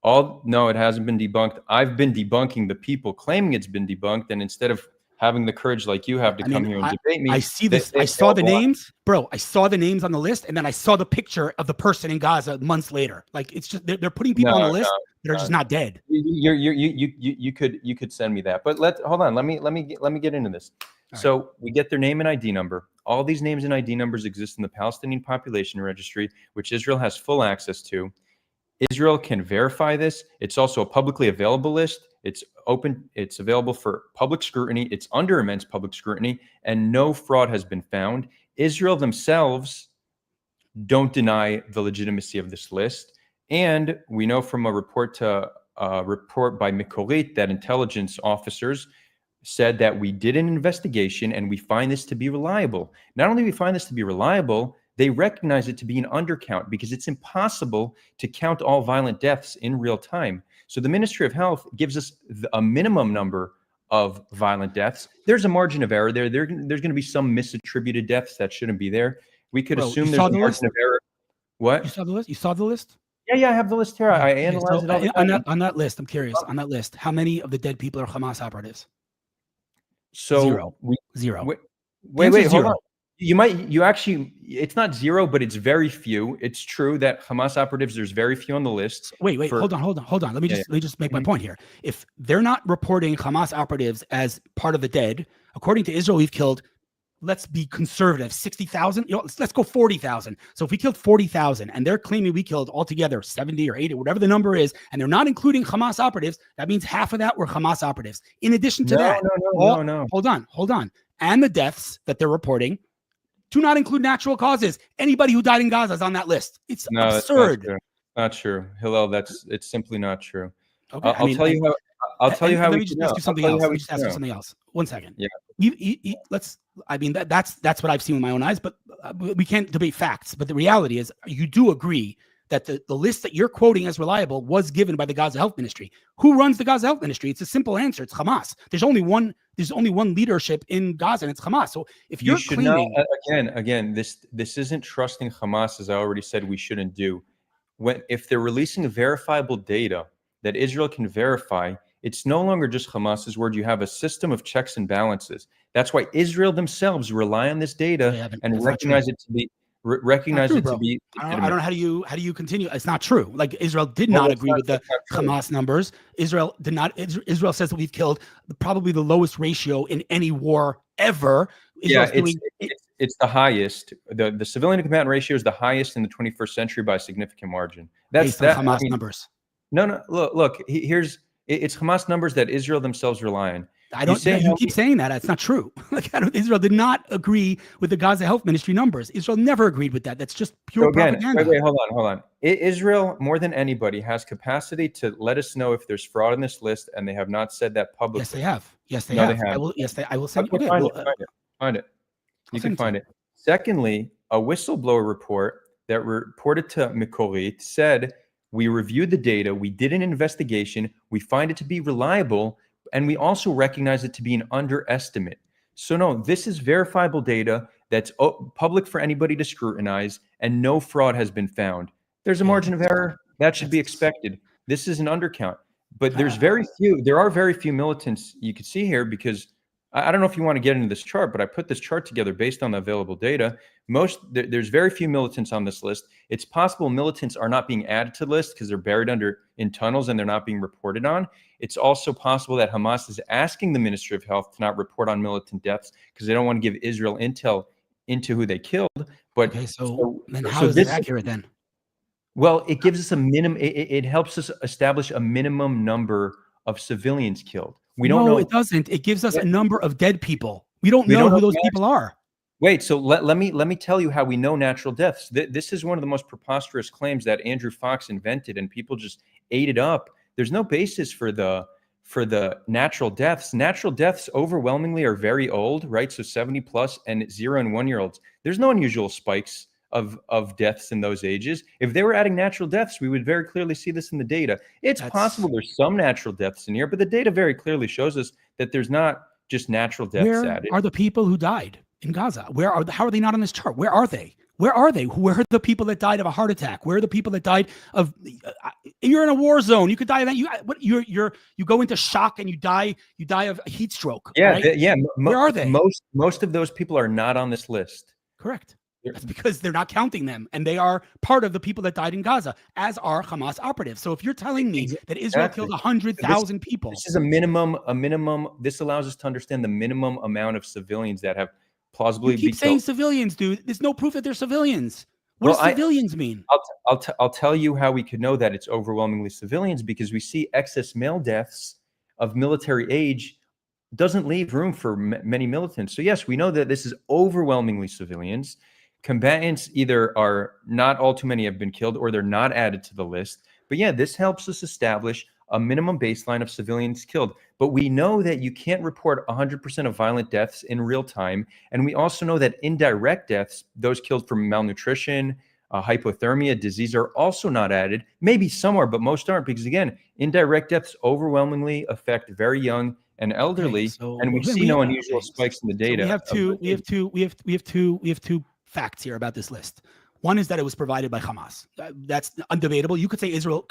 No, it hasn't been debunked. I've been debunking the people claiming it's been debunked, and instead of having the courage like you have to come here and debate me, I see this. I saw the names, bro. I saw the names on the list, and then I saw the picture of the person in Gaza months later. Like, it's just they're putting people on the list that are just not dead. You could send me that, but hold on. Let me get into this. So we get their name and ID number. All these names and ID numbers exist in the Palestinian Population Registry, which Israel has full access to. Israel can verify this. It's also a publicly available list. It's open. It's available for public scrutiny. It's under immense public scrutiny, and no fraud has been found. Israel themselves don't deny the legitimacy of this list. And we know from a report by Mikorit that intelligence officers said that we did an investigation and we find this to be reliable. Not only do we find this to be reliable, they recognize it to be an undercount because it's impossible to count all violent deaths in real time. So the Ministry of Health gives us a minimum number of violent deaths. There's a margin of error there. There's going to be some misattributed deaths that shouldn't be there. We could assume there's a margin of error. What? You saw the list? You saw the list? Yeah, I have the list here. I analyze it all the time. On that list, I'm curious. On that list, how many of the dead people are Hamas operatives? So zero. Wait, hold on. It's not zero, but it's very few. It's true that Hamas operatives, there's very few on the list. Wait, hold on. Let me just make my point here. If they're not reporting Hamas operatives as part of the dead, according to Israel, we've killed, let's be conservative, 60,000. Let's go 40,000. So if we killed 40,000 and they're claiming we killed altogether 70 or 80, whatever the number is, and they're not including Hamas operatives, that means half of that were Hamas operatives. In addition to that, no. Hold on. And the deaths that they're reporting do not include natural causes. Anybody who died in Gaza is on that list. It's absurd. That's not true. Hillel, it's simply not true. Okay, I'll tell you how. Let me just ask you something else. Let me just ask you something else. 1 second. Yeah. That's what I've seen with my own eyes, but we can't debate facts. But the reality is, you do agree that the list that you're quoting as reliable was given by the Gaza Health Ministry. Who runs the Gaza Health Ministry? It's a simple answer. It's Hamas. There's only one leadership in Gaza, and it's Hamas. So if you're claiming again, this isn't trusting Hamas, as I already said, we shouldn't do. If they're releasing verifiable data that Israel can verify, it's no longer just Hamas's word. You have a system of checks and balances. That's why Israel themselves rely on this data and recognize it to be. I don't know how do you continue. It's not true. Like, Israel did not agree with the Hamas numbers. Israel says that we've killed probably the lowest ratio in any war ever. It's the highest. The civilian to combatant ratio is the highest in the 21st century by a significant margin. That's based on Hamas numbers. No. Look. It's Hamas numbers that Israel themselves rely on. You keep saying that. It's not true. Israel did not agree with the Gaza Health Ministry numbers. Israel never agreed with that. That's just pure propaganda. Wait, hold on. Israel, more than anybody, has capacity to let us know if there's fraud in this list, and they have not said that publicly. Yes, they have. I will send you. Find it. You can find it. Secondly, a whistleblower report that reported to Mikorit said, we reviewed the data, we did an investigation, we find it to be reliable, and we also recognize it to be an underestimate. So no, this is verifiable data that's public for anybody to scrutinize, and no fraud has been found. There's a margin of error that should be expected. This is an undercount, but there are very few militants you could see here, because I don't know if you want to get into this chart, but I put this chart together based on the available data. There's very few militants on this list. It's possible militants are not being added to the list because they're buried in tunnels and they're not being reported on. It's also possible that Hamas is asking the Ministry of Health to not report on militant deaths because they don't want to give Israel intel into who they killed. But then how is this accurate then? Well, it gives us a minimum. It helps us establish a minimum number of civilians killed. We don't know. No, it doesn't. It gives us a number of dead people. We don't know who those people are. Wait, so let me tell you how we know natural deaths. This is one of the most preposterous claims that Andrew Fox invented, and people just ate it up. There's no basis for the natural deaths. Natural deaths overwhelmingly are very old, right? So 70 plus and 0 and 1 year olds. There's no unusual spikes of deaths in those ages. If they were adding natural deaths, we would very clearly see this in the data. It's possible there's some natural deaths in here, but the data very clearly shows us that there's not just natural deaths added. Where are the people who died in Gaza? How are they not on this chart? Where are they? Where are they? Where are the people that died of a heart attack? Where are the people that died of? You're in a war zone. You could die of that. You go into shock and you die. You die of a heat stroke. Yeah, right? Where are they? Most of those people are not on this list. Correct. That's because they're not counting them, and they are part of the people that died in Gaza, as are Hamas operatives. So if you're telling me that Israel killed 100,000 people, this is a minimum. This allows us to understand the minimum amount of civilians that have plausibly you keep saying civilians, dude. There's no proof that they're civilians. What does civilians mean? I'll tell you how we could know that it's overwhelmingly civilians, because we see excess male deaths of military age doesn't leave room for many militants. So yes, we know that this is overwhelmingly civilians. Combatants either are not all too many have been killed, or they're not added to the list. But yeah, this helps us establish a minimum baseline of civilians killed. But we know that you can't report 100% of violent deaths in real time. And we also know that indirect deaths, those killed from malnutrition, hypothermia, disease, are also not added. Maybe some are, but most aren't, because again, indirect deaths overwhelmingly affect very young and elderly, and we see no unusual spikes in the data. So we have two facts here about this list. One is that it was provided by Hamas. That's undebatable. You could say Israel,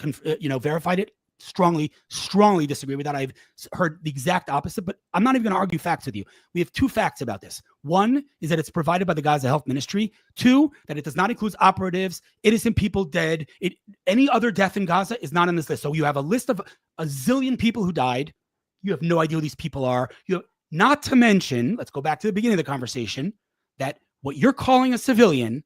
verified it. Strongly disagree with that. I've heard the exact opposite, but I'm not even going to argue facts with you. We have two facts about this. One is that it's provided by the Gaza Health Ministry. Two, that it does not include operatives, innocent people dead. Any other death in Gaza is not on this list. So you have a list of a zillion people who died. You have no idea who these people are. Not to mention, let's go back to the beginning of the conversation, that what you're calling a civilian,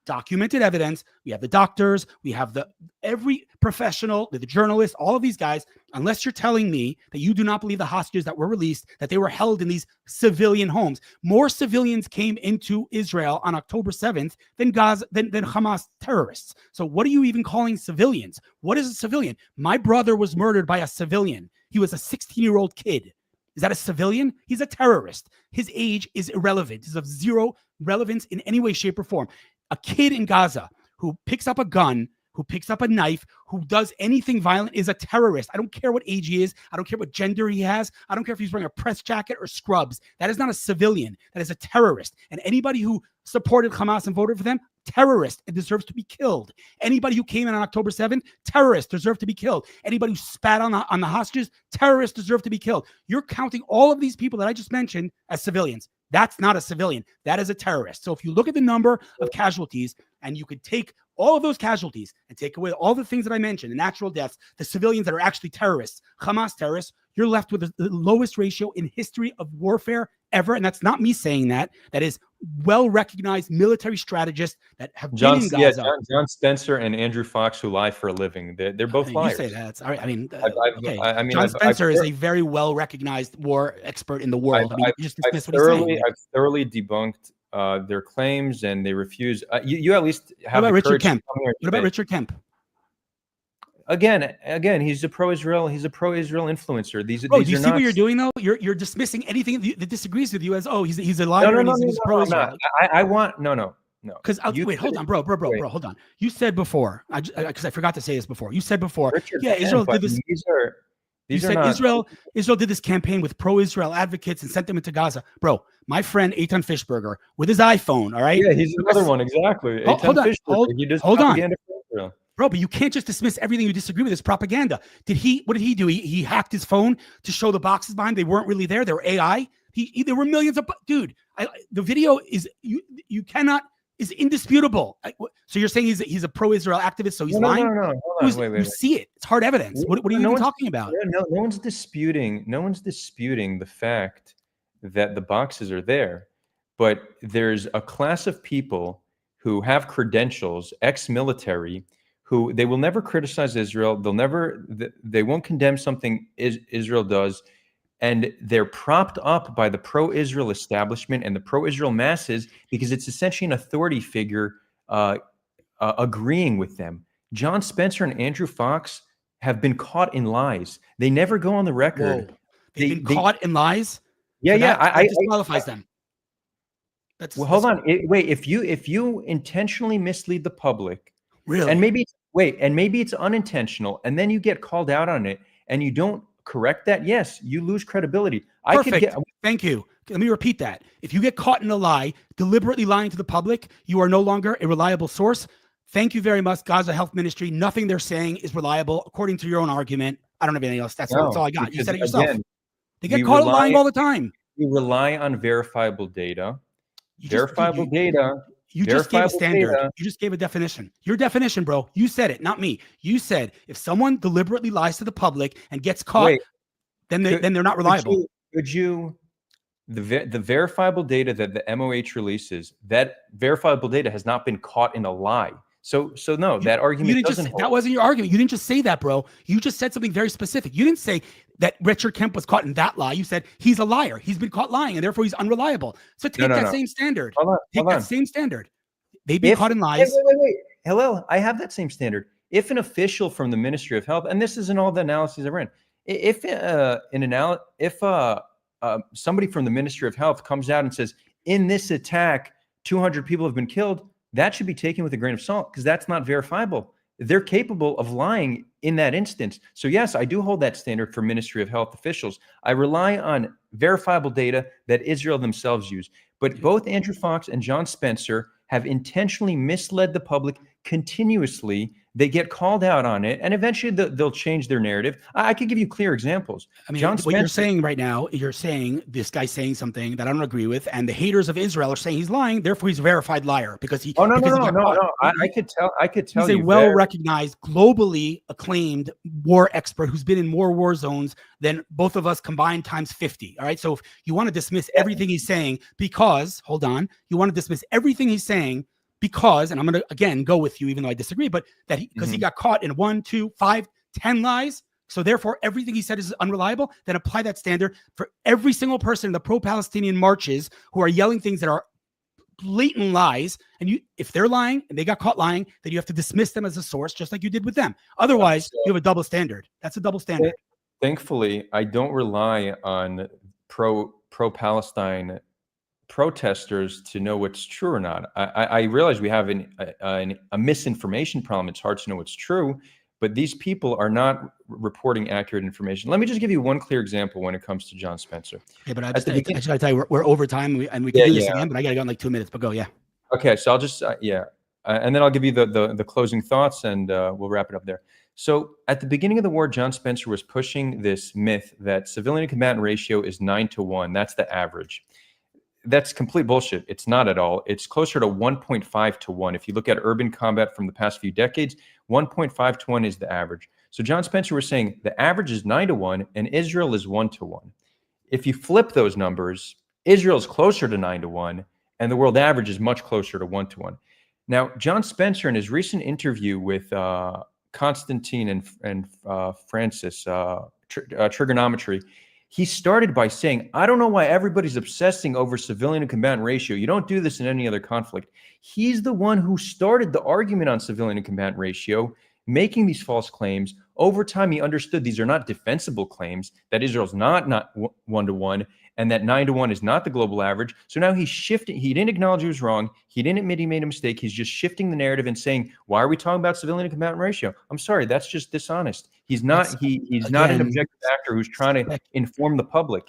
documented evidence, we have the doctors, we have every professional, the journalists, all of these guys, unless you're telling me that you do not believe the hostages that were released, that they were held in these civilian homes. More civilians came into Israel on October 7th than Hamas terrorists. So what are you even calling civilians? What is a civilian? My brother was murdered by a civilian. He was a 16-year-old kid. Is that a civilian? He's a terrorist. His age is irrelevant. He's of zero relevance in any way, shape, or form. A kid in Gaza who picks up a gun, who picks up a knife, who does anything violent is a terrorist. I don't care what age he is. I don't care what gender he has. I don't care if he's wearing a press jacket or scrubs. That is not a civilian. That is a terrorist. And anybody who supported Hamas and voted for them, terrorist, and deserves to be killed. Anybody who came in on October 7th, terrorist, deserve to be killed. Anybody who spat on the hostages, terrorists, deserve to be killed. You're counting all of these people that I just mentioned as civilians. That's not a civilian. That is a terrorist. So if you look at the number of casualties, and you could take all of those casualties and take away all the things that I mentioned, the natural deaths, the civilians that are actually terrorists, Hamas terrorists, you're left with the lowest ratio in history of warfare ever. And that's not me saying that. That is well-recognized military strategists that have been in Gaza. Yeah, John Spencer and Andrew Fox, who lie for a living. They're both liars. You say that. All right. I mean, John Spencer is a very well-recognized war expert in the world. I've thoroughly debunked their claims, and they refuse. You at least have. What about Richard Kemp? What about Richard Kemp? Again, he's a pro-Israel. He's a pro-Israel influencer. These do you see what you're doing though? You're dismissing anything that disagrees with you as he's a liar. He's pro-Israel. No. Because wait, hold on, bro, hold on. You said before, because I forgot to say this before. You said before, Richard Israel Kemp, did this. Israel did this campaign with pro-Israel advocates and sent them into Gaza. Bro, my friend Eitan Fishberger with his iPhone, all right? Yeah, he's another one, exactly. Hold on. Bro, but you can't just dismiss everything you disagree with as propaganda. What did he do? He hacked his phone to show the boxes behind. They weren't really there. They were AI. There were millions of dude. The video is you cannot is indisputable. So you're saying he's a pro-Israel activist, so he's lying? No. Wait. You see it. It's hard evidence. What are you even talking about? No one's disputing the fact that the boxes are there, but there's a class of people who have credentials, ex-military, who they will never criticize Israel. They won't condemn something Israel does. And they're propped up by the pro-Israel establishment and the pro-Israel masses because it's essentially an authority figure agreeing with them. John Spencer and Andrew Fox have been caught in lies. They never go on the record. Whoa. They've been caught in lies? Yeah, that disqualifies them. Hold on. If you intentionally mislead the public, really, and maybe it's unintentional, and then you get called out on it, and you don't correct that, yes, you lose credibility. Perfect. Thank you. Let me repeat that. If you get caught in a lie, deliberately lying to the public, you are no longer a reliable source. Thank you very much, Gaza Health Ministry. Nothing they're saying is reliable according to your own argument. I don't have anything else. That's all I got. You said it yourself. Again, they get caught lying all the time. We rely on verifiable data. You just gave a standard. You just gave a definition. Your definition, bro. You said it, not me. You said if someone deliberately lies to the public and gets caught, then they're not reliable. The verifiable data that the MOH releases, that verifiable data has not been caught in a lie. So no, that argument doesn't hold. That wasn't your argument. You didn't just say that, bro. You just said something very specific. You didn't say that Richard Kemp was caught in that lie. You said he's a liar. He's been caught lying, and therefore he's unreliable. So take that same standard. Take that same standard. They've been caught in lies. Wait. Hello, I have that same standard. If an official from the Ministry of Health, and this isn't all the analyses I ran, if somebody from the Ministry of Health comes out and says, in this attack, 200 people have been killed, that should be taken with a grain of salt because that's not verifiable. They're capable of lying in that instance. So yes, I do hold that standard for Ministry of Health officials. I rely on verifiable data that Israel themselves use. But both Andrew Fox and John Spencer have intentionally misled the public continuously. They get called out on it, and eventually they'll change their narrative. I could give you clear examples. I mean, what you're saying right now, you're saying this guy's saying something that I don't agree with, and the haters of Israel are saying he's lying. Therefore, he's a verified liar because he. Oh no! I could tell. He's a well-recognized, globally acclaimed war expert who's been in more war zones than both of us combined times 50. All right. So if you want to dismiss everything he's saying because, hold on, you want to dismiss everything he's saying. Because, and I'm going to, again, go with you, even though I disagree, but that because he got caught in 1, 2, 5, 10 lies. So therefore, everything he said is unreliable. Then apply that standard for every single person in the pro-Palestinian marches who are yelling things that are blatant lies. And if they're lying and they got caught lying, then you have to dismiss them as a source, just like you did with them. Otherwise, you have a double standard. That's a double standard. Thankfully, I don't rely on pro-Palestine protesters to know what's true or not. I realize we have a misinformation problem. It's hard to know what's true, but these people are not reporting accurate information. Let me just give you one clear example when it comes to John Spencer. Yeah, but I just got to tell you, we're over time, and we can do this again, but I got to go in like 2 minutes, but go, yeah. Okay, so I'll just, and then I'll give you the closing thoughts, and we'll wrap it up there. So at the beginning of the war, John Spencer was pushing this myth that civilian to combatant ratio is 9-1. That's the average. That's complete bullshit. It's not at all. It's closer to 1.5-1. If you look at urban combat from the past few decades, 1.5-1 is the average. So John Spencer was saying the average is 9-1 and Israel is 1-1. If you flip those numbers, Israel is closer to 9-1 and the world average is much closer to 1-1. Now, John Spencer, in his recent interview with Constantine and Francis, Trigonometry, he started by saying, I don't know why everybody's obsessing over civilian to combatant ratio. You don't do this in any other conflict. He's the one who started the argument on civilian to combatant ratio, making these false claims. Over time, he understood these are not defensible claims, that Israel's not 1-1, and that 9-1 is not the global average. So now he's shifting. He didn't acknowledge he was wrong. He didn't admit he made a mistake. He's just shifting the narrative and saying, why are we talking about civilian to combatant ratio? I'm sorry, that's just dishonest. He's not. He's not an objective actor who's trying to inform the public.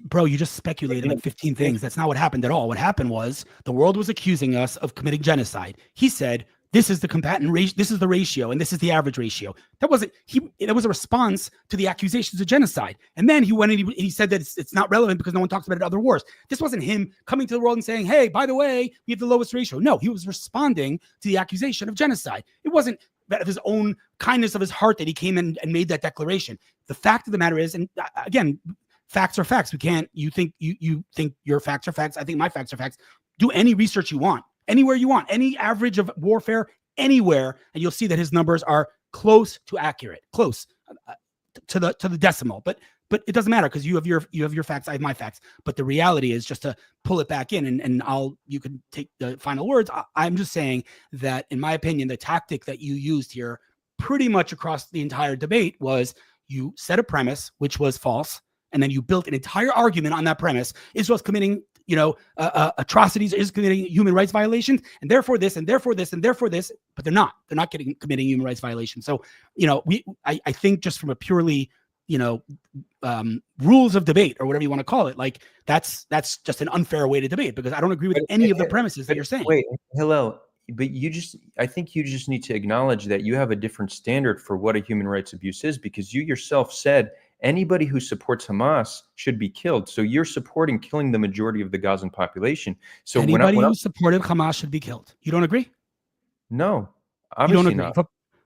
Bro, you just speculated like 15 things. That's not what happened at all. What happened was the world was accusing us of committing genocide. He said, this is the combatant ratio, this is the ratio, and this is the average ratio. That wasn't, it was a response to the accusations of genocide. And then he went and he said that it's not relevant because no one talks about it in other wars. This wasn't him coming to the world and saying, hey, by the way, we have the lowest ratio. No, he was responding to the accusation of genocide. It wasn't of his own kindness of his heart that he came in and made that declaration. The fact of the matter is, and again, facts are facts. You think your facts are facts. I think my facts are facts. Do any research you want. Anywhere you want, any average of warfare, anywhere, and you'll see that his numbers are close to accurate, close to the decimal. But it doesn't matter because you have your facts, I have my facts. But the reality is, just to pull it back in, and you can take the final words. I'm just saying that, in my opinion, the tactic that you used here, pretty much across the entire debate, was you set a premise which was false, and then you built an entire argument on that premise. Israel's committing atrocities, is committing human rights violations, and therefore this, and therefore this, and therefore this, but they're not committing human rights violations. So, I think just from a purely rules of debate or whatever you want to call it. Like that's just an unfair way to debate, because I don't agree with any of the premises that you're saying. Wait, Hillel, but I think you just need to acknowledge that you have a different standard for what a human rights abuse is, because you yourself said anybody who supports Hamas should be killed. So you're supporting killing the majority of the Gazan population. So anybody who supported Hamas should be killed. You don't agree? No, obviously not.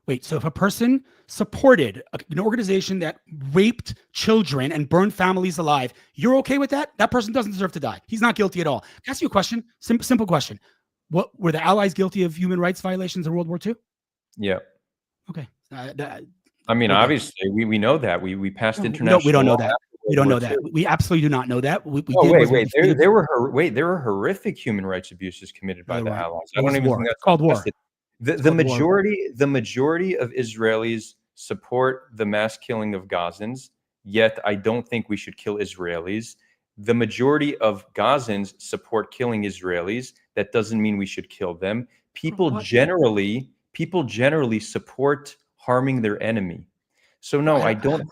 Wait, so if a person supported an organization that raped children and burned families alive, you're okay with that? That person doesn't deserve to die. He's not guilty at all. Can I ask you a question? Simple question. What were the Allies guilty of human rights violations in World War II? Yeah. Okay. I mean, obviously, we know that. We passed international. We don't know that. We don't know that. We absolutely do not know that. There were horrific human rights abuses committed by the Allies. I don't even think that's called war. The majority of Israelis support the mass killing of Gazans, yet I don't think we should kill Israelis. The majority of Gazans support killing Israelis. That doesn't mean we should kill them. People generally support harming their enemy. So no, I don't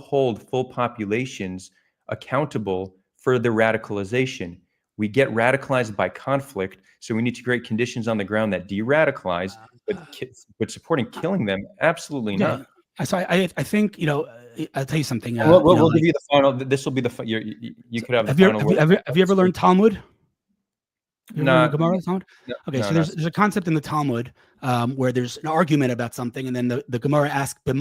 hold full populations accountable for the radicalization. We get radicalized by conflict, so we need to create conditions on the ground that de-radicalize. But supporting killing them, absolutely not. So I think I'll tell you something. We'll give you the final. This will be the you could have the final word. Have you ever learned Talmud? No. Gemara, Talmud? No, okay, so there's a concept in the Talmud where there's an argument about something, and then the Gemara asks, what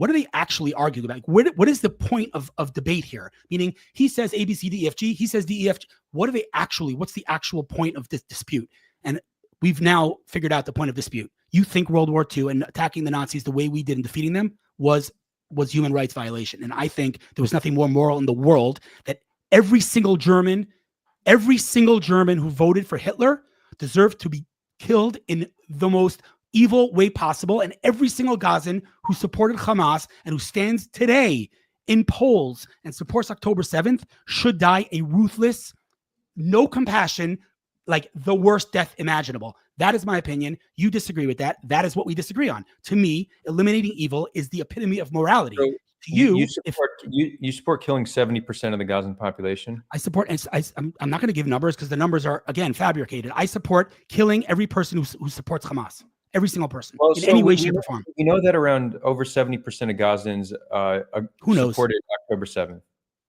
are they actually arguing about? What is the point of debate here? Meaning, he says A, B, C, D, E, F, G, he says D, E, F, G. What's the actual point of this dispute? And we've now figured out the point of dispute. You think World War II and attacking the Nazis the way we did in defeating them was human rights violation. And I think there was nothing more moral in the world that every single German who voted for Hitler deserved to be killed in the most evil way possible. And every single Gazan who supported Hamas and who stands today in polls and supports October 7th should die a ruthless, no compassion, like the worst death imaginable. That is my opinion. You disagree with that. That is what we disagree on. To me, eliminating evil is the epitome of morality. So you support killing 70% of the Gazan population? I support, I'm not going to give numbers because the numbers are, again, fabricated. I support killing every person who supports Hamas. Every single person, in any way, shape, or form. You know that around over 70% of Gazans supported October 7th.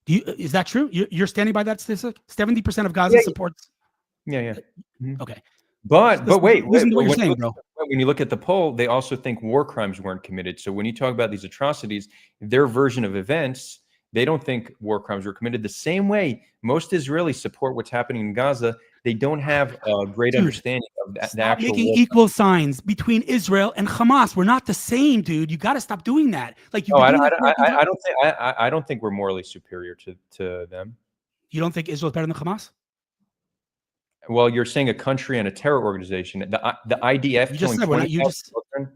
Is that true? You're standing by that statistic? 70% of Gaza supports? Yeah. Mm-hmm. Okay. But wait, listen to what you're saying, bro. When you look at the poll, they also think war crimes weren't committed. So when you talk about these atrocities, their version of events, they don't think war crimes were committed. The same way most Israelis support what's happening in Gaza, they don't have a great understanding of the actual. Making equal signs between Israel and Hamas. We're not the same, dude. You got to stop doing that. Like I don't think we're morally superior to them. You don't think Israel's better than Hamas? Well, you're saying a country and a terror organization. The IDF killing 20,000 children.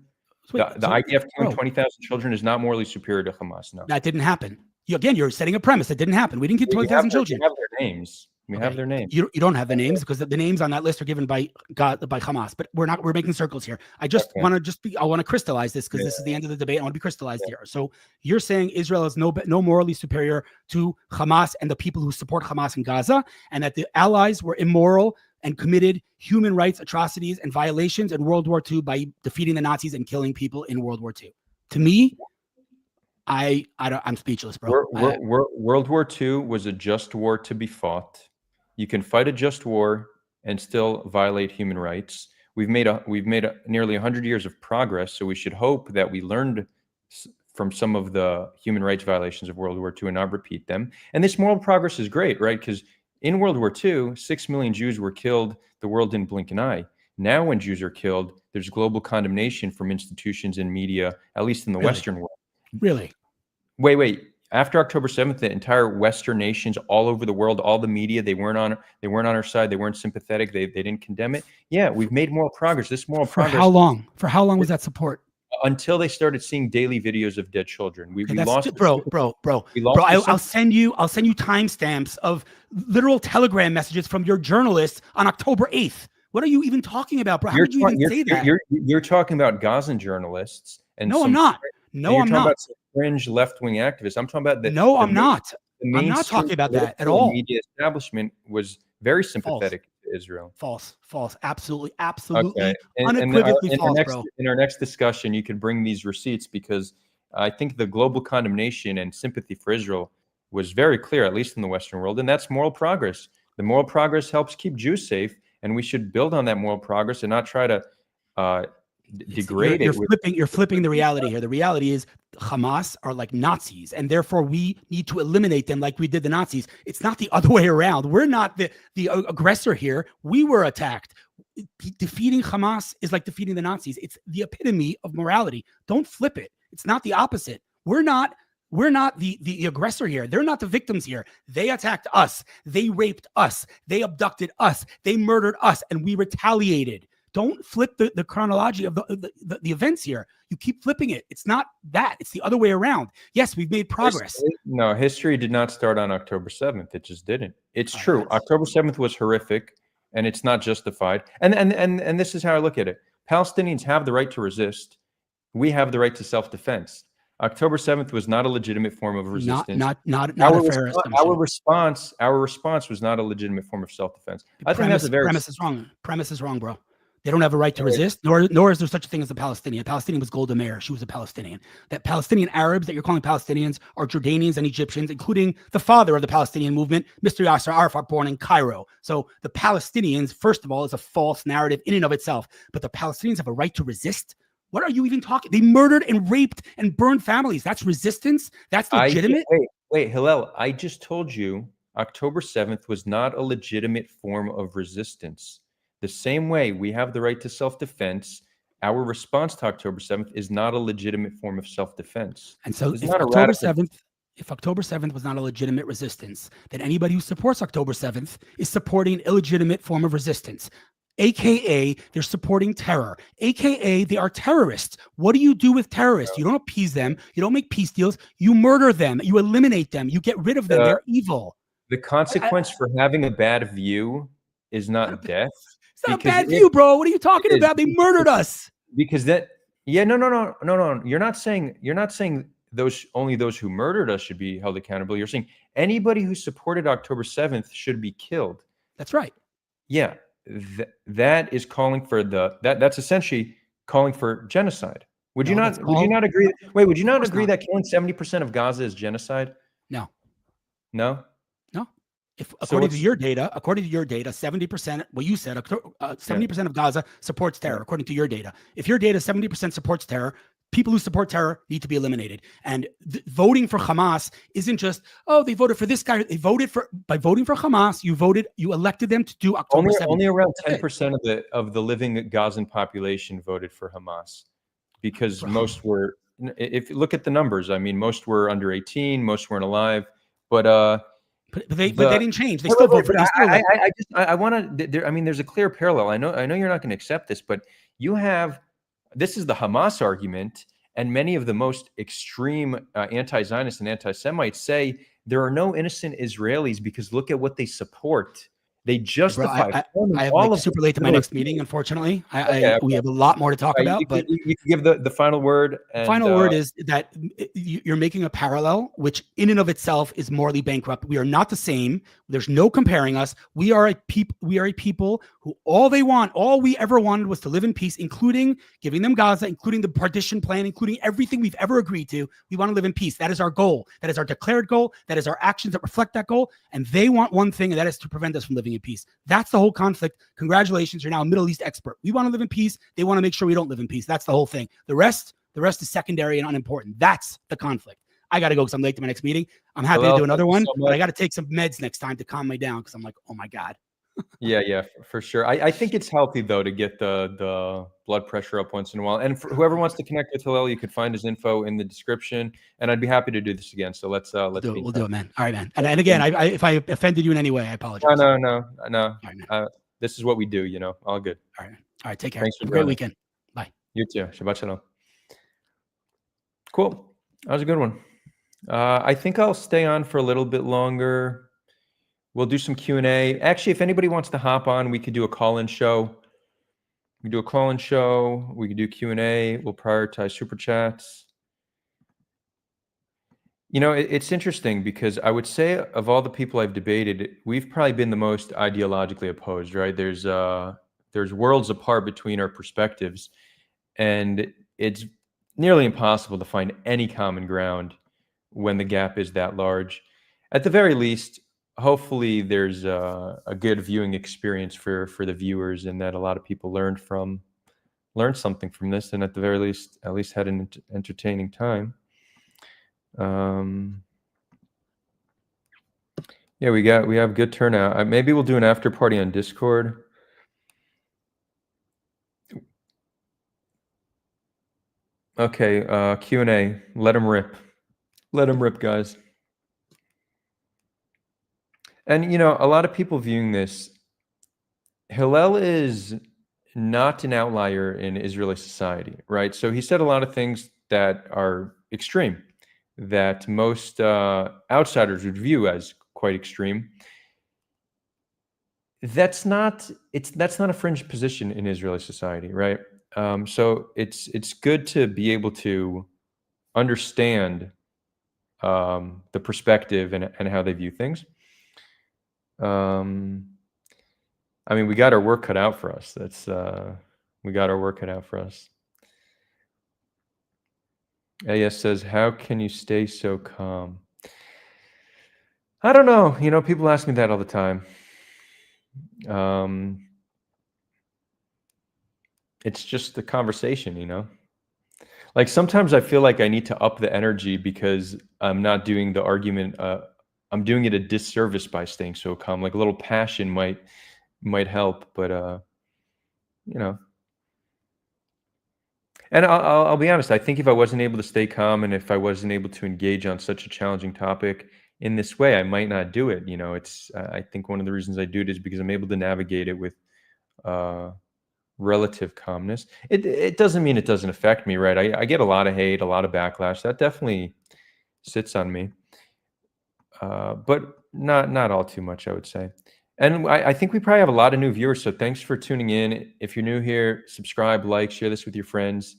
The IDF killing 20,000 children is not morally superior to Hamas. No, that didn't happen. You're setting a premise that didn't happen. We didn't get 20,000 children. We have their names. We have their names. You don't have the names because the names on that list are given by Hamas. But we're making circles here. I want to crystallize this because this is the end of the debate. I want to be crystallized here. So you're saying Israel is no morally superior to Hamas and the people who support Hamas in Gaza, and that the Allies were immoral and committed human rights atrocities and violations in World War II by defeating the Nazis and killing people in World War II. To me, I'm speechless, bro. World War II was a just war to be fought. You can fight a just war and still violate human rights. We've made nearly 100 years of progress, so we should hope that we learned from some of the human rights violations of World War II and not repeat them. And this moral progress is great, right? Because in World War II, 6 million Jews were killed. The world didn't blink an eye. Now when Jews are killed, there's global condemnation from institutions and media, at least in the Western world. Really? Wait. After October 7th, the entire Western nations all over the world, all the media, they weren't on our side. They weren't sympathetic. They didn't condemn it. Yeah, we've made moral progress. This moral progress. For how long? For how long was that support? Until they started seeing daily videos of dead children. We lost. Bro. I'll send you timestamps of literal telegram messages from your journalists on October 8th. What are you even talking about, bro? How did you even say that? You're talking about Gazan journalists. No, I'm not. No, I'm not. fringe left-wing activists. I'm talking about No, I'm not. the I'm not mainstream talking about that at political and all. media establishment was very False. sympathetic to Israel. False. False. Absolutely. Okay, Absolutely. and Unequivocally false, bro. in our next discussion, you could bring these receipts because I think the global condemnation and sympathy for Israel was very clear, at least in the Western world, and that's moral progress. The moral progress helps keep Jews safe, and we should build on that moral progress and not try to degrade You're it. you're flipping the reality here. The reality is Hamas are like Nazis, and therefore we need to eliminate them like we did the Nazis. It's not the other way around. We're not the aggressor here. We were attacked. Defeating Hamas is like defeating the Nazis. It's the epitome of morality. Don't flip it. It's not the opposite. We're not the aggressor here. They're not the victims here. They attacked us. They raped us. They abducted us. They murdered us, and we retaliated. Don't flip the chronology of the events here. You keep flipping it. It's not that. It's the other way around. Yes, we've made progress. No, history did not start on October 7th. It just didn't. It's true. October 7th was horrific, and it's not justified. And this is how I look at it. Palestinians have the right to resist. We have the right to self-defense. October 7th was not a legitimate form of resistance. Not a fair assumption. Our response was not a legitimate form of self-defense. I think that's a premise is wrong. Premise is wrong, bro. They don't have a right to resist, nor is there such a thing as a Palestinian. A Palestinian was Golda Meir. She was a Palestinian. That Palestinian Arabs that you're calling Palestinians are Jordanians and Egyptians, including the father of the Palestinian movement, Mr. Yasser Arafat, born in Cairo. So the Palestinians, first of all, is a false narrative in and of itself. But the Palestinians have a right to resist? What are you even talking? They murdered and raped and burned families. That's resistance? That's legitimate? Wait, Hillel, I just told you October 7th was not a legitimate form of resistance. The same way we have the right to self-defense, our response to October 7th is not a legitimate form of self-defense. And so if October 7th was not a legitimate resistance, then anybody who supports October 7th is supporting an illegitimate form of resistance. AKA, they're supporting terror. AKA, they are terrorists. What do you do with terrorists? You don't appease them. You don't make peace deals. You murder them. You eliminate them. You get rid of them. They're evil. The consequence for having a bad view is not death. It's not a bad view, bro. What are you talking about? They murdered us. Because no. You're not saying only those who murdered us should be held accountable. You're saying anybody who supported October 7th should be killed. That's right. Yeah. That is calling for that's essentially calling for genocide. Would you not agree? Wait, would you not agree that killing 70% of Gaza is genocide? No. No? No. If according to your data, 70%, what you said, 70% of Gaza supports terror, according to your data. If your data 70% supports terror, people who support terror need to be eliminated. And voting for Hamas isn't just, oh, they voted for this guy. They voted by voting for Hamas, you elected them to do October 7th. Only around 10% of the living Gazan population voted for Hamas, because most were, if you look at the numbers, I mean, most were under 18, most weren't alive, but they didn't change. They still vote for. I want to. I mean, there's a clear parallel. I know you're not going to accept this, but you have. This is the Hamas argument, and many of the most extreme anti-Zionists and anti-Semites say there are no innocent Israelis because look at what they support. They justify. I have super late to my next meeting, unfortunately. We have a lot more to talk about, but you can give the final word. And, final word is that you're making a parallel, which in and of itself is morally bankrupt. We are not the same. There's no comparing us. We are a people who all we ever wanted was to live in peace, including giving them Gaza, including the partition plan, including everything we've ever agreed to. We want to live in peace. That is our goal. That is our declared goal. That is our actions that reflect that goal. And they want one thing, and that is to prevent us from living in peace. That's the whole conflict. Congratulations, you're now a Middle East expert. We want to live in peace. They want to make sure we don't live in peace. That's the whole thing. The rest is secondary and unimportant. That's the conflict. I got to go because I'm late to my next meeting. I'm happy to do another one, but I got to take some meds next time to calm me down because I'm like, oh my God. Yeah, for sure. I think it's healthy though to get the blood pressure up once in a while. And for whoever wants to connect with Hillel, you can find his info in the description. And I'd be happy to do this again. So let's we'll do it, man. All right, man. And again, if I offended you in any way, I apologize. No. All right, this is what we do. All good. All right. Take care. Thanks for Have a great weekend. Bye. You too. Shabbat shalom. Cool. That was a good one. I think I'll stay on for a little bit longer. We'll do some Q&A. Actually, if anybody wants to hop on, we could do a call-in show. We could do a call-in show. We could do Q&A. We'll prioritize super chats. It's interesting because I would say of all the people I've debated, we've probably been the most ideologically opposed, right? There's worlds apart between our perspectives, and it's nearly impossible to find any common ground when the gap is that large. At the very least, hopefully there's a good viewing experience for the viewers, and that a lot of people learned something from this, and at the very least, at least had an entertaining time. Yeah, we have good turnout. Maybe we'll do an after party on Discord. Okay, Q&A. Let them rip. Let them rip, guys. And a lot of people viewing this, Hillel is not an outlier in Israeli society, right? So he said a lot of things that are extreme, that most outsiders would view as quite extreme. That's not a fringe position in Israeli society, right? So it's good to be able to understand the perspective and how they view things. I mean, we got our work cut out for us. We got our work cut out for us. AS says, "How can you stay so calm?" I don't know. People ask me that all the time. It's just the conversation. Like sometimes I feel like I need to up the energy because I'm not doing the argument. I'm doing it a disservice by staying so calm. Like a little passion might help, but And I'll be honest. I think if I wasn't able to stay calm and if I wasn't able to engage on such a challenging topic in this way, I might not do it. It's I think one of the reasons I do it is because I'm able to navigate it with relative calmness. It doesn't mean it doesn't affect me, right? I get a lot of hate, a lot of backlash. That definitely sits on me, but not all too much, I would say. And I think we probably have a lot of new viewers, so thanks for tuning in. If you're new here, subscribe, like, share this with your friends.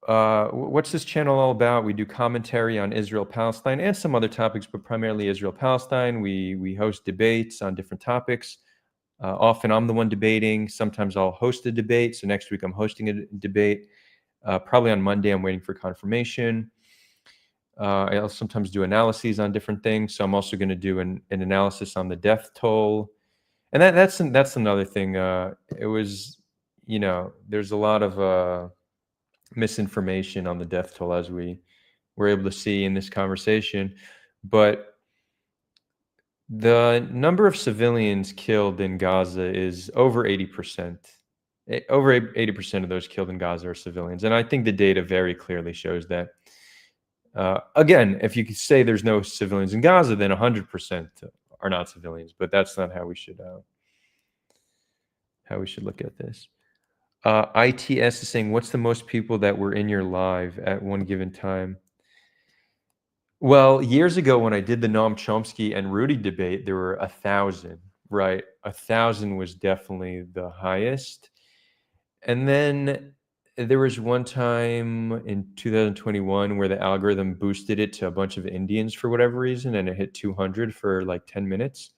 What's this channel all about? We do commentary on Israel, Palestine, and some other topics, but primarily Israel, Palestine. We host debates on different topics. Often I'm the one debating. Sometimes I'll host a debate. So next week I'm hosting a debate. Probably on Monday, I'm waiting for confirmation. I'll sometimes do analyses on different things. So I'm also going to do an analysis on the death toll. And that's another thing. It was, there's a lot of misinformation on the death toll, as we were able to see in this conversation. But the number of civilians killed in Gaza is over 80%. Over 80% of those killed in Gaza are civilians. And I think the data very clearly shows that. Again, if you could say there's no civilians in Gaza, then 100% are not civilians. But that's not how we should look at this. ITS is saying, what's the most people that were in your live at one given time? Well, years ago when I did the Noam Chomsky and Rudy debate, there were 1,000, right? 1,000 was definitely the highest. And then there was one time in 2021 where the algorithm boosted it to a bunch of Indians for whatever reason, and it hit 200 for like 10 minutes.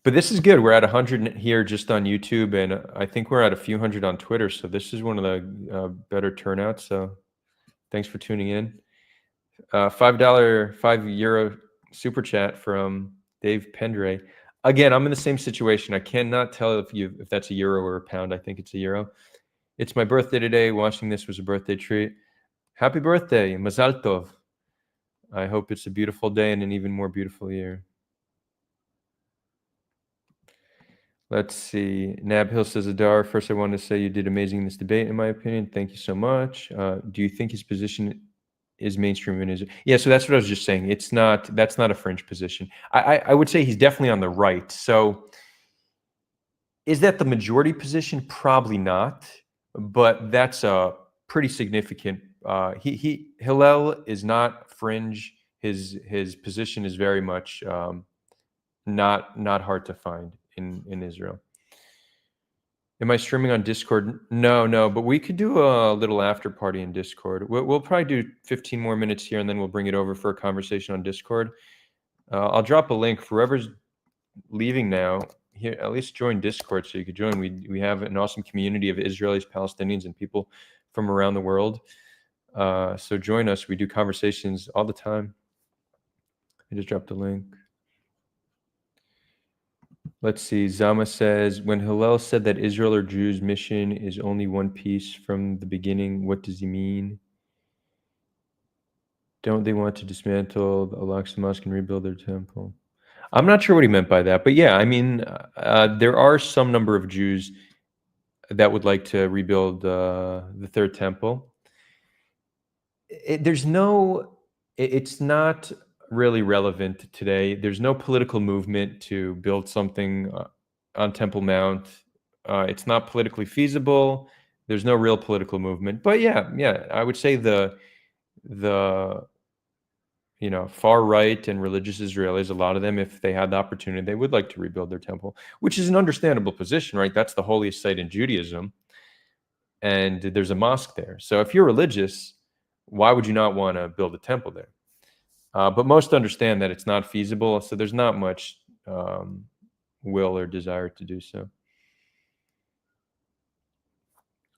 But this is good. We're at 100 here just on YouTube, and I think we're at a few hundred on Twitter. So this is one of the better turnouts. So thanks for tuning in. €5 super chat from Dave Pendray. Again, I'm in the same situation. I cannot tell if that's a euro or a pound. I think it's a euro. It's my birthday today. Watching this was a birthday treat. Happy birthday, Mazal Tov. I hope it's a beautiful day and an even more beautiful year. Let's see. Nab Hill says, Adar, first I wanted to say you did amazing in this debate, in my opinion. Thank you so much. Do you think his position is mainstream in Israel? Yeah, so that's what I was just saying. That's not a fringe position. I would say he's definitely on the right. So is that the majority position? Probably not. But that's a pretty significant. Hillel is not fringe. His position is very much not hard to find in Israel. Am I streaming on Discord? No, but we could do a little after party in Discord. We'll probably do 15 more minutes here, and then we'll bring it over for a conversation on Discord. I'll drop a link for whoever's leaving now. Here, at least join Discord so you could join. We have an awesome community of Israelis, Palestinians, and people from around the world. So join us. We do conversations all the time. I just dropped a link. Let's see. Zama says, when Hillel said that Israel or Jews' mission is only one piece from the beginning, what does he mean? Don't they want to dismantle the Al-Aqsa Mosque and rebuild their temple? I'm not sure what he meant by that, but yeah, I mean, there are some number of Jews that would like to rebuild the third temple. It's not really relevant today. There's no political movement to build something on Temple Mount. It's not politically feasible. There's no real political movement. But yeah, I would say the far right and religious Israelis, a lot of them, if they had the opportunity, they would like to rebuild their temple, which is an understandable position, right? That's the holiest site in Judaism, and there's a mosque there. So if you're religious, why would you not want to build a temple there? But most understand that it's not feasible, so there's not much will or desire to do so.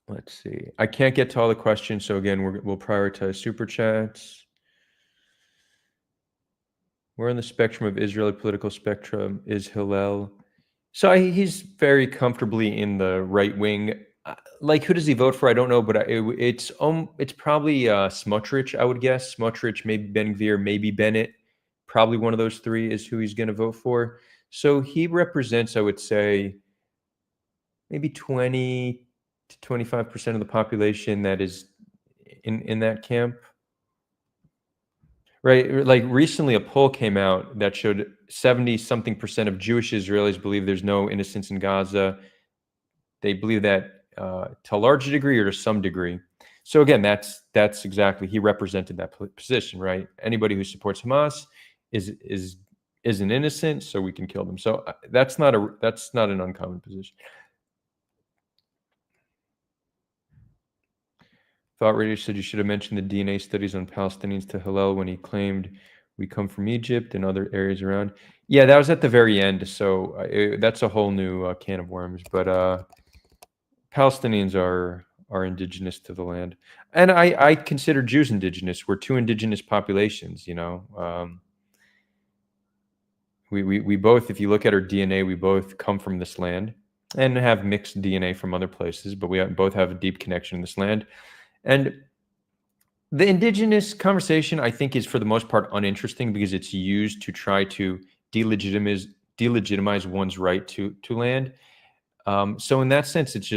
Let's see. I can't get to all the questions, so again, we'll prioritize super chats. Where on the spectrum of Israeli political spectrum is Hillel? So he's very comfortably in the right wing. Like, who does he vote for? I don't know, but it's probably Smotrich, I would guess. Smotrich, maybe Ben-Gvir, maybe Bennett. Probably one of those three is who he's going to vote for. So he represents, I would say, maybe 20 to 25% of the population that is in that camp. Right. Like recently a poll came out that showed 70-something% of Jewish Israelis believe there's no innocence in Gaza. They believe that to a large degree or to some degree. So again, that's exactly, he represented that position, right? Anybody who supports Hamas isn't innocent, so we can kill them. So that's not an uncommon position. Thought Radio said you should have mentioned the DNA studies on Palestinians to Hillel when he claimed we come from Egypt and other areas around. Yeah, that was at the very end. So that's a whole new can of worms. But Palestinians are indigenous to the land. And I consider Jews indigenous. We're two indigenous populations, We both, if you look at our DNA, we both come from this land and have mixed DNA from other places, but we both have a deep connection in this land. And the indigenous conversation, I think, is for the most part uninteresting because it's used to try to delegitimize one's right to land. So in that sense, it's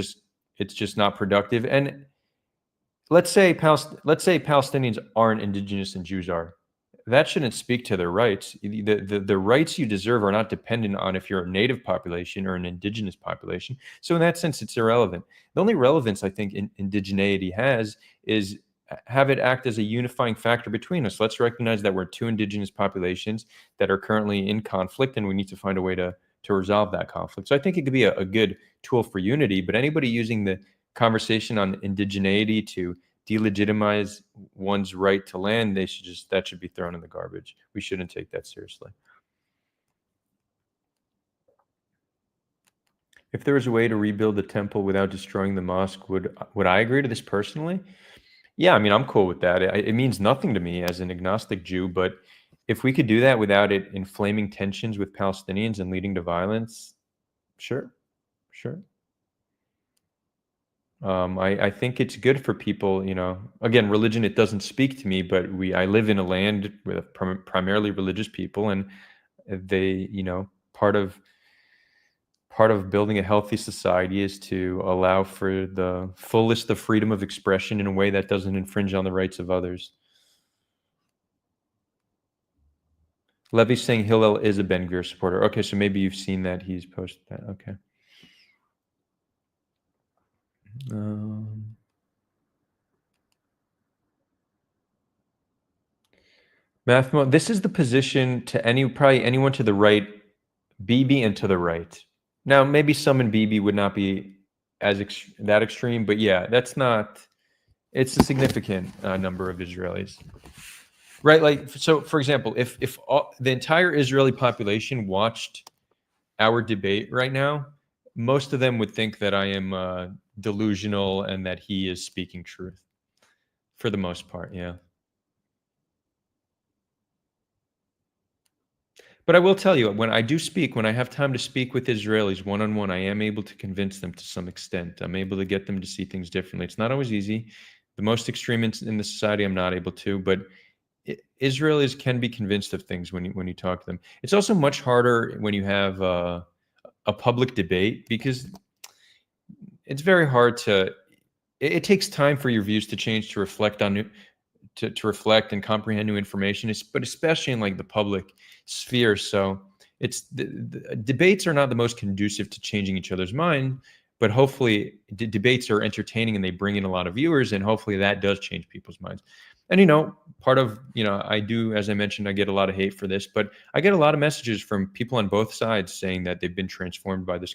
just not productive. And let's say Palestinians aren't indigenous and Jews are. That shouldn't speak to their rights. The rights you deserve are not dependent on if you're a native population or an indigenous population. So in that sense, it's irrelevant. The only relevance I think indigeneity has is have it act as a unifying factor between us. Let's recognize that we're two indigenous populations that are currently in conflict, and we need to find a way to resolve that conflict. So I think it could be a good tool for unity, but anybody using the conversation on indigeneity to delegitimize one's right to land, that should be thrown in the garbage. We shouldn't take that seriously. If there was a way to rebuild the temple without destroying the mosque, would I agree to this personally? Yeah, I mean, I'm cool with that. It means nothing to me as an agnostic Jew, but if we could do that without it inflaming tensions with Palestinians and leading to violence, sure. I think it's good for people, again, religion, it doesn't speak to me, but I live in a land with primarily religious people, and they, part of building a healthy society is to allow for the fullest of freedom of expression in a way that doesn't infringe on the rights of others. Levy's saying Hillel is a Ben-Gvir supporter. Okay, so maybe you've seen that he's posted that. Okay. Mathmo, this is the position to probably anyone to the right, Bibi and to the right. Now, maybe some in Bibi would not be that extreme, but yeah, that's not. It's a significant number of Israelis, right? Like, so for example, if the entire Israeli population watched our debate right now, most of them would think that I am delusional and that he is speaking truth, for the most part. Yeah. But I will tell you, when I do speak, when I have time to speak with Israelis one-on-one, I am able to convince them to some extent. I'm able to get them to see things differently. It's not always easy. The most extreme in the society, I'm not able to, but Israelis can be convinced of things when you talk to them. It's also much harder when you have a public debate, because it's very hard to. It takes time for your views to change, to reflect on to reflect and comprehend new information, but especially in like the public sphere. So it's the debates are not the most conducive to changing each other's mind, but hopefully debates are entertaining and they bring in a lot of viewers, and hopefully that does change people's minds. And part of I do, as I mentioned, I get a lot of hate for this, but I get a lot of messages from people on both sides saying that they've been transformed by this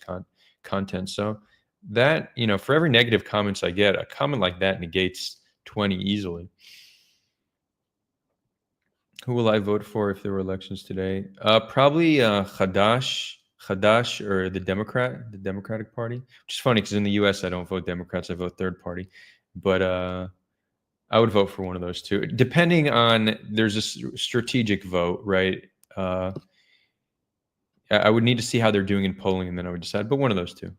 content. So that, for every negative comments I get, a comment like that negates 20 easily. Who will I vote for if there were elections today? Probably Hadash, or the Democratic Party. Which is funny because in the U.S. I don't vote Democrats, I vote third party. But I would vote for one of those two, depending on. There's a strategic vote, right? I would need to see how they're doing in polling, and then I would decide. But one of those two.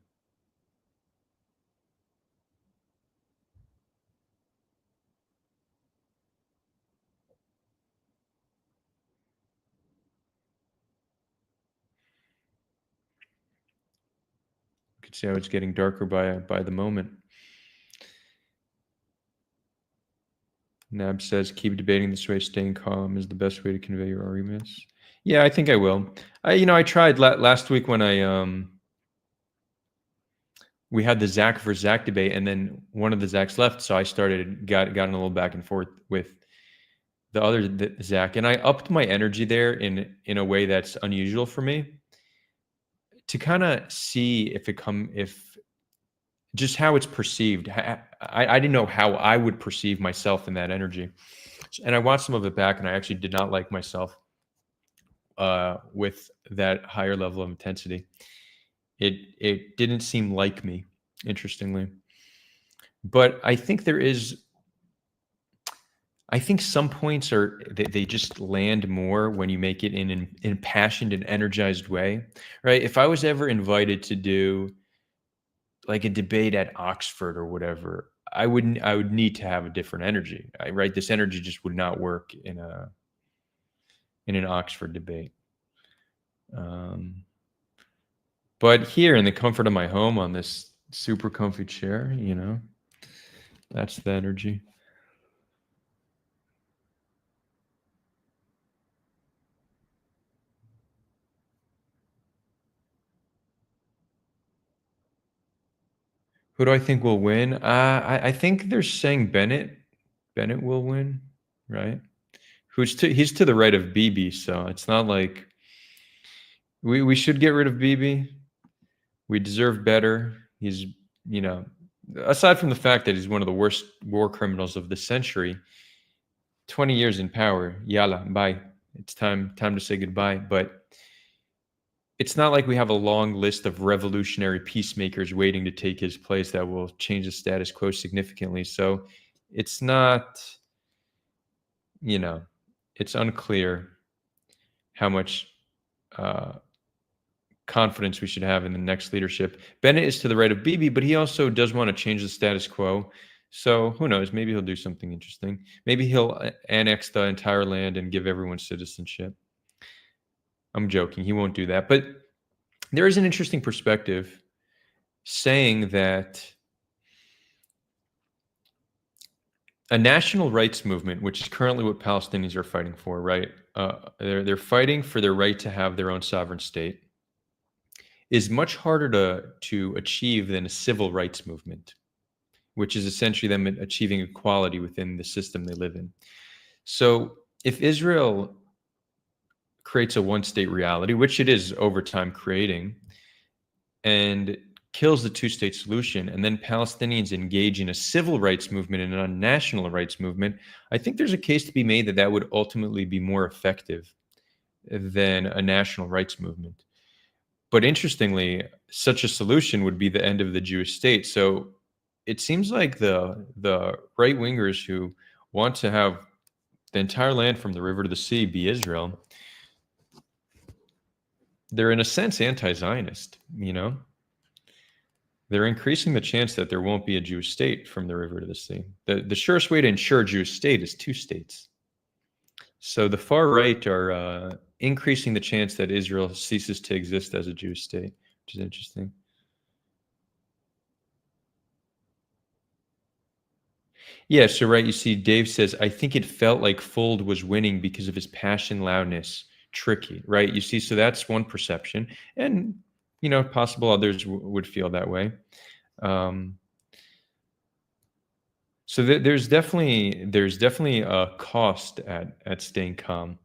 You can see how it's getting darker by the moment. Nab says, keep debating this way. Staying calm is the best way to convey your arguments. Yeah, I think I will. I tried last week when we had the Zach versus Zach debate, and then one of the Zachs left, so I got in a little back and forth with the other Zach, and I upped my energy there in a way that's unusual for me, to kind of see if just how it's perceived. I didn't know how I would perceive myself in that energy, and I watched some of it back, and I actually did not like myself with that higher level of intensity. It didn't seem like me, interestingly. But I think some points they just land more when you make it in an impassioned and energized way, right? If I was ever invited to do like a debate at Oxford or whatever, I would need to have a different energy, right? This energy just would not work in an Oxford debate. But here in the comfort of my home on this super comfy chair, that's the energy. Who do I think will win? I think they're saying Bennett will win, right? He's to the right of Bibi, so it's not like we should get rid of Bibi. We deserve better. He's, aside from the fact that he's one of the worst war criminals of the century, 20 years in power, yalla, bye. It's time to say goodbye. But it's not like we have a long list of revolutionary peacemakers waiting to take his place that will change the status quo significantly. So it's not, it's unclear how much confidence we should have in the next leadership. Bennett is to the right of Bibi, but he also does want to change the status quo. So who knows? Maybe he'll do something interesting. Maybe he'll annex the entire land and give everyone citizenship. I'm joking. He won't do that. But there is an interesting perspective saying that a national rights movement, which is currently what Palestinians are fighting for, right? They're fighting for their right to have their own sovereign state, is much harder to achieve than a civil rights movement, which is essentially them achieving equality within the system they live in. So if Israel creates a one-state reality, which it is over time creating, and kills the two-state solution, and then Palestinians engage in a civil rights movement and a national rights movement, I think there's a case to be made that that would ultimately be more effective than a national rights movement. But interestingly, such a solution would be the end of the Jewish state. So it seems like the right wingers who want to have the entire land from the river to the sea be Israel, they're in a sense anti-Zionist, you know? They're increasing the chance that there won't be a Jewish state from the river to the sea. The surest way to ensure a Jewish state is two states. So the far right are increasing the chance that Israel ceases to exist as a Jewish state, which is interesting. Yeah, so right, you see, Dave says, I think it felt like Fuld was winning because of his passion, loudness, tricky, right? You see, so that's one perception. And, you know, possible others would feel that way. So there's definitely a cost at staying calm.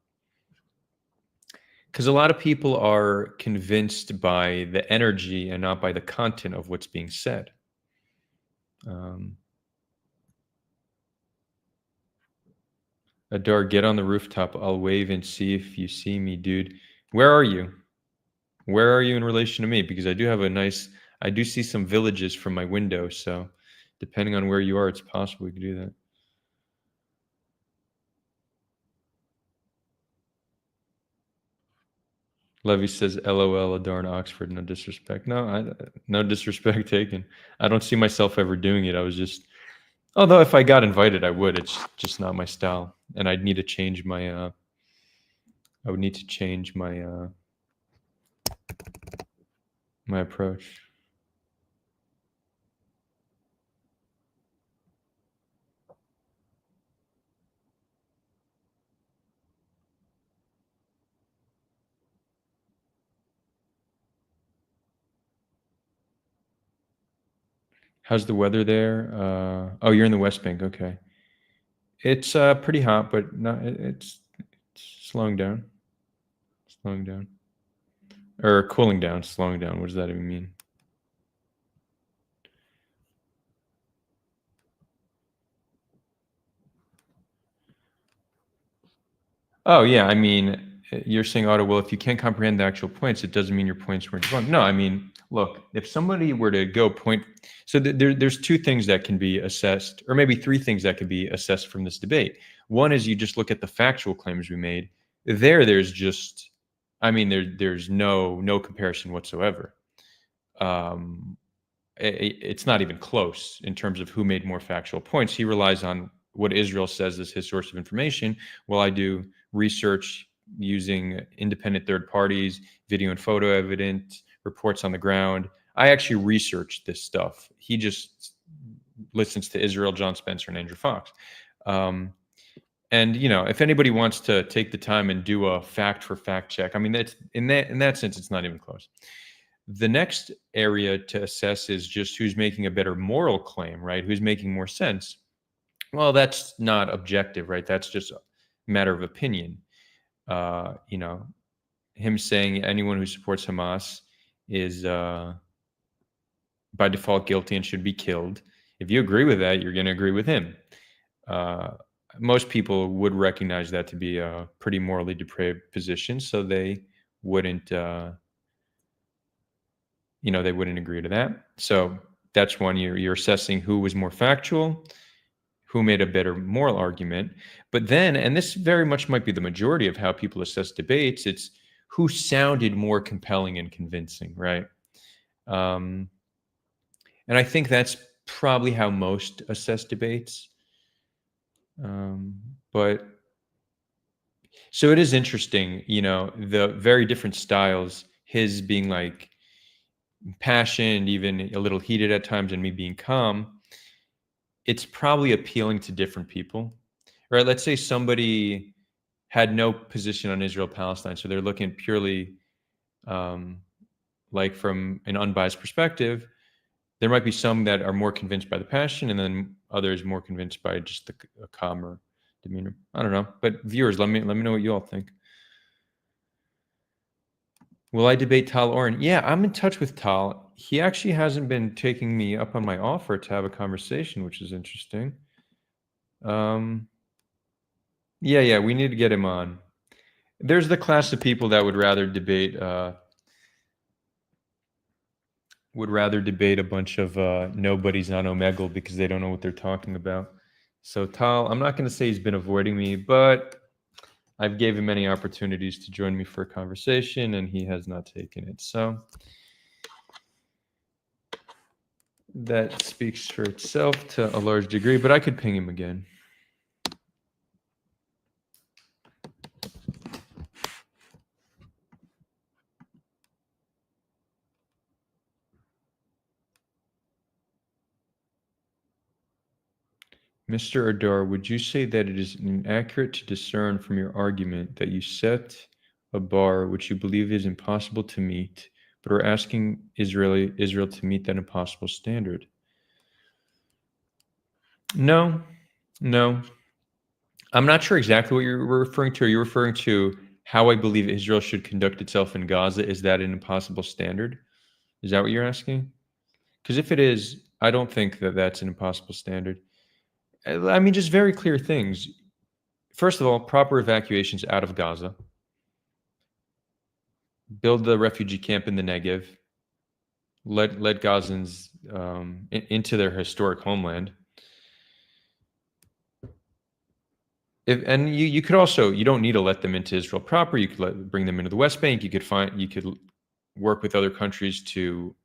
Because a lot of people are convinced by the energy and not by the content of what's being said. Adar, get on the rooftop. I'll wave and see if you see me, dude. Where are you? Where are you in relation to me? Because I do see some villages from my window. So depending on where you are, it's possible we could do that. Levy says, LOL, Adar in Oxford, no disrespect. No, no disrespect taken. I don't see myself ever doing it. Although if I got invited, I would. It's just not my style. And I'd need to change my, I would need to change my, my approach. How's the weather there? Oh, you're in the West Bank. Okay. It's pretty hot, but it's slowing down. Slowing down. Or cooling down, slowing down. What does that even mean? Oh, yeah. I mean, you're saying, Otto, well, if you can't comprehend the actual points, it doesn't mean your points weren't wrong. No, I mean, look, if somebody were to go point, so there's two things that can be assessed, or maybe three things that can be assessed from this debate. One is you just look at the factual claims we made. There's just, I mean, there's no comparison whatsoever. It's not even close in terms of who made more factual points. He relies on what Israel says is his source of information, while I do research using independent third parties, video and photo evidence, reports on the ground. I actually research this stuff. He just listens to Israel, John Spencer, and Andrew Fox. And you know, if anybody wants to take the time and do a fact for fact check, I mean, that's in that sense, it's not even close. The next area to assess is just who's making a better moral claim, right? Who's making more sense? Well, that's not objective, right? That's just a matter of opinion. You know, him saying anyone who supports Hamas is by default guilty and should be killed. If you agree with that, you're going to agree with him. Most people would recognize that to be a pretty morally depraved position, so they wouldn't, you know, they wouldn't agree to that. So that's one. You're assessing who was more factual, who made a better moral argument. But then, and this very much might be the majority of how people assess debates, it's who sounded more compelling and convincing, right? And I think that's probably how most assess debates. But so it is interesting, you know, the very different styles, his being like passionate, even a little heated at times, and me being calm. It's probably appealing to different people, right? Let's say somebody had no position on Israel-Palestine, so they're looking purely like from an unbiased perspective. There might be some that are more convinced by the passion, and then others more convinced by just the calmer demeanor. I don't know, but viewers, let me know what you all think. Will I debate Tal Oren? Yeah, I'm in touch with Tal. He actually hasn't been taking me up on my offer to have a conversation, which is interesting. Yeah, we need to get him on. There's the class of people that would rather debate a bunch of nobodies on Omegle because they don't know what they're talking about. So Tal, I'm not going to say he's been avoiding me, but I've gave him many opportunities to join me for a conversation, and he has not taken it. So that speaks for itself to a large degree, but I could ping him again. Mr. Adar, would you say that it is inaccurate to discern from your argument that you set a bar which you believe is impossible to meet, but are asking Israel to meet that impossible standard? No. I'm not sure exactly what you're referring to. Are you referring to how I believe Israel should conduct itself in Gaza? Is that an impossible standard? Is that what you're asking? Because if it is, I don't think that that's an impossible standard. I mean, just very clear things. First of all, proper evacuations out of Gaza. Build the refugee camp in the Negev. Let Gazans into their historic homeland. And you could also, you don't need to let them into Israel proper. You could bring them into the West Bank. You could work with other countries to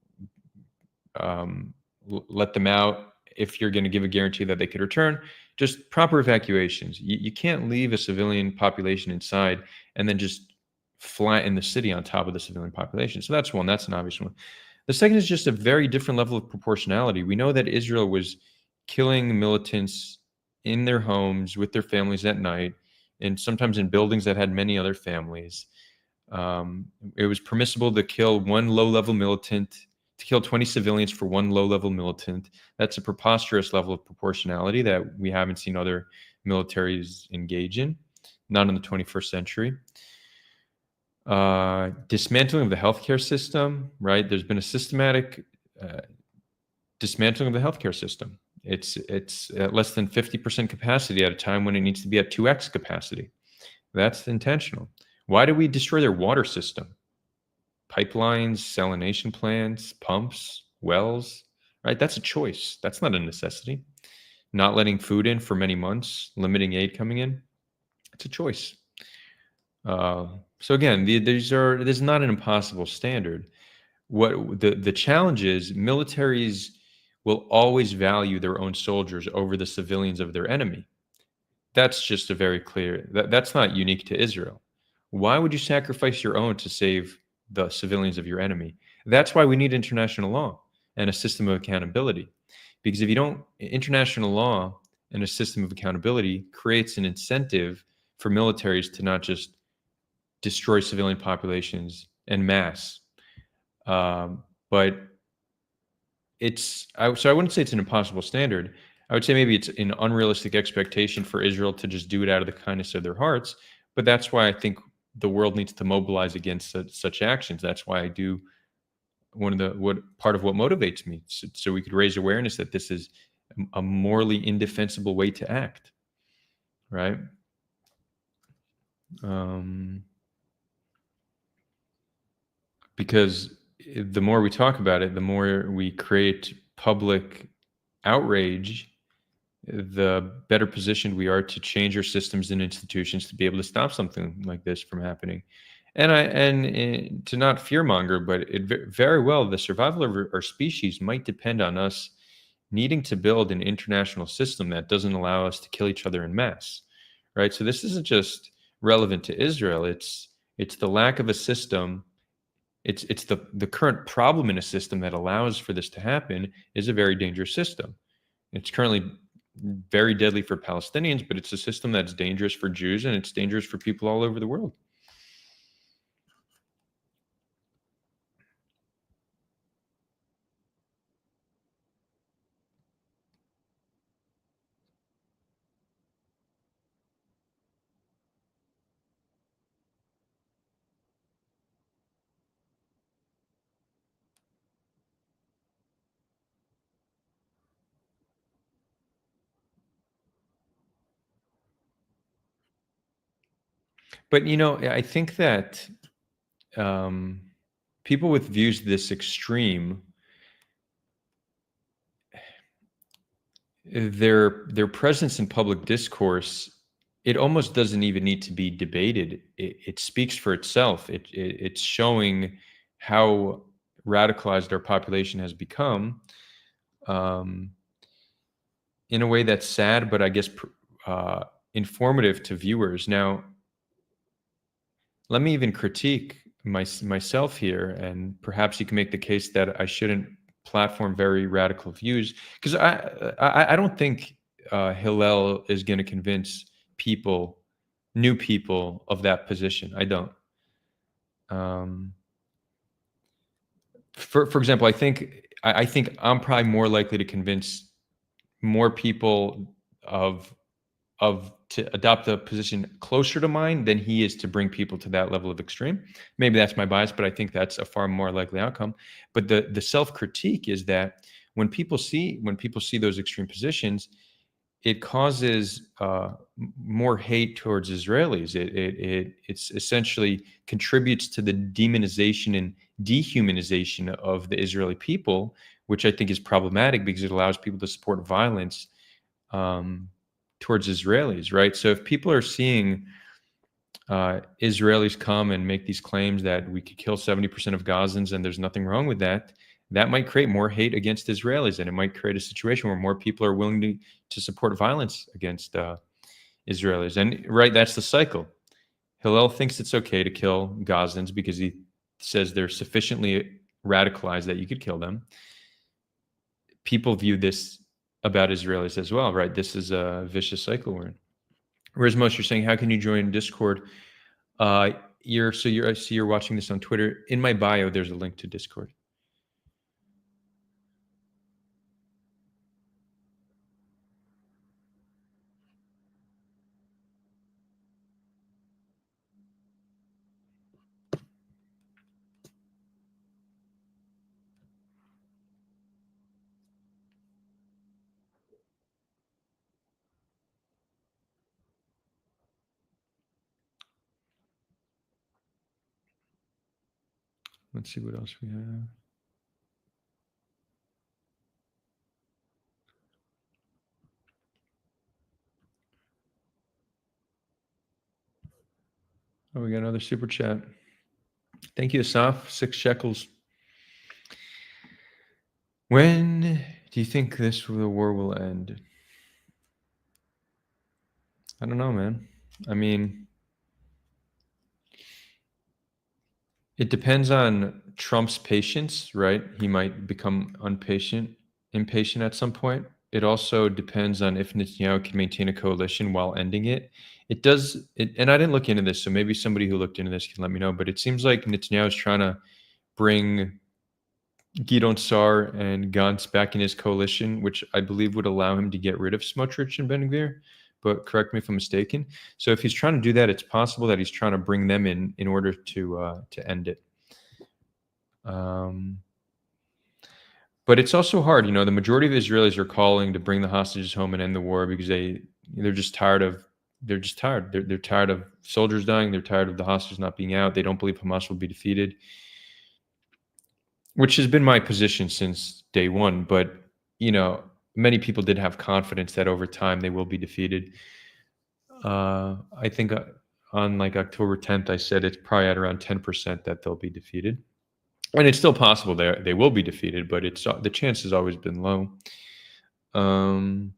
let them out if you're going to give a guarantee that they could return. Just proper evacuations. You can't leave a civilian population inside and then just flatten the city on top of the civilian population. So that's one. That's an obvious one. The second is just a very different level of proportionality. We know that Israel was killing militants in their homes with their families at night, and sometimes in buildings that had many other families. It was permissible to kill one low-level militant, to kill 20 civilians for one low-level militant. That's a preposterous level of proportionality that we haven't seen other militaries engage in, not in the 21st century. Dismantling of the healthcare system, right? There's been a systematic dismantling of the healthcare system. It's at less than 50% capacity at a time when it needs to be at 2x capacity. That's intentional. Why do we destroy their water system? Pipelines, salination plants, pumps, wells, right? That's a choice. That's not a necessity. Not letting food in for many months, limiting aid coming in, it's a choice. So again, this is not an impossible standard. What the challenge is, militaries will always value their own soldiers over the civilians of their enemy. That's just a very clear, that's not unique to Israel. Why would you sacrifice your own to save the civilians of your enemy? That's why we need international law and a system of accountability. Because if you don't, international law and a system of accountability creates an incentive for militaries to not just destroy civilian populations en masse. But so I wouldn't say it's an impossible standard. I would say maybe it's an unrealistic expectation for Israel to just do it out of the kindness of their hearts. But that's why I think the world needs to mobilize against such actions. That's why I do part of what motivates me, so we could raise awareness that this is a morally indefensible way to act, right? Because the more we talk about it, the more we create public outrage, the better positioned we are to change our systems and institutions to be able to stop something like this from happening. And to not fearmonger, but very well, the survival of our species might depend on us needing to build an international system that doesn't allow us to kill each other in mass, right? So this isn't just relevant to Israel. It's the lack of a system. It's the current problem in a system that allows for this to happen is a very dangerous system. It's currently very deadly for Palestinians, but it's a system that's dangerous for Jews and it's dangerous for people all over the world. But I think that people with views this extreme, their presence in public discourse, it almost doesn't even need to be debated. It speaks for itself. It's showing how radicalized our population has become, um, in a way that's sad, but I guess informative to viewers. Now, let me even critique myself here, and perhaps you can make the case that I shouldn't platform very radical views, because I don't think Hillel is going to convince new people of that position. I don't. For example, I think I'm probably more likely to convince more people of to adopt a position closer to mine than he is to bring people to that level of extreme. Maybe that's my bias, but I think that's a far more likely outcome. But the self-critique is that when people see those extreme positions, it causes more hate towards Israelis. It's essentially contributes to the demonization and dehumanization of the Israeli people, which I think is problematic because it allows people to support violence towards Israelis, right? So if people are seeing Israelis come and make these claims that we could kill 70% of Gazans and there's nothing wrong with that, that might create more hate against Israelis, and it might create a situation where more people are willing to support violence against Israelis. And right, that's the cycle. Hillel thinks it's okay to kill Gazans because he says they're sufficiently radicalized that you could kill them. People view this about Israelis as well, right? This is a vicious cycle we're in. Whereas you're saying, how can you join Discord? I see you're watching this on Twitter. In my bio, there's a link to Discord. Let's see what else we have. Oh, we got another super chat. Thank you, Asaf. 6 shekels. When do you think the war will end? I don't know, man. I mean, it depends on Trump's patience, right? He might become impatient at some point. It also depends on if Netanyahu can maintain a coalition while ending it. It does, and I didn't look into this, so maybe somebody who looked into this can let me know, but it seems like Netanyahu is trying to bring Gidon Sar and Gantz back in his coalition, which I believe would allow him to get rid of Smotrich and Ben Gvir, but correct me if I'm mistaken. So if he's trying to do that, it's possible that he's trying to bring them in order to end it. But it's also hard. The majority of Israelis are calling to bring the hostages home and end the war because they're just tired of they're tired of soldiers dying. They're tired of the hostages not being out. They don't believe Hamas will be defeated, which has been my position since day one. But many people did have confidence that over time they will be defeated. I think on October 10th, I said it's probably at around 10% that they'll be defeated. And it's still possible they will be defeated, but the chance has always been low. But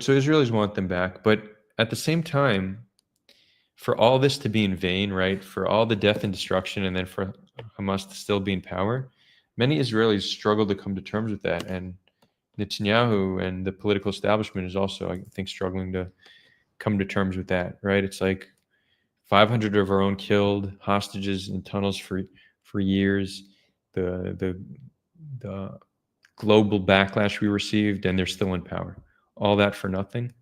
so Israelis want them back. But at the same time, for all this to be in vain, right? For all the death and destruction, and then for Hamas to still be in power, many Israelis struggle to come to terms with that. And Netanyahu and the political establishment is also, I think, struggling to come to terms with that, right? It's like 500 of our own killed, hostages in tunnels for years, the global backlash we received, and they're still in power. All that for nothing.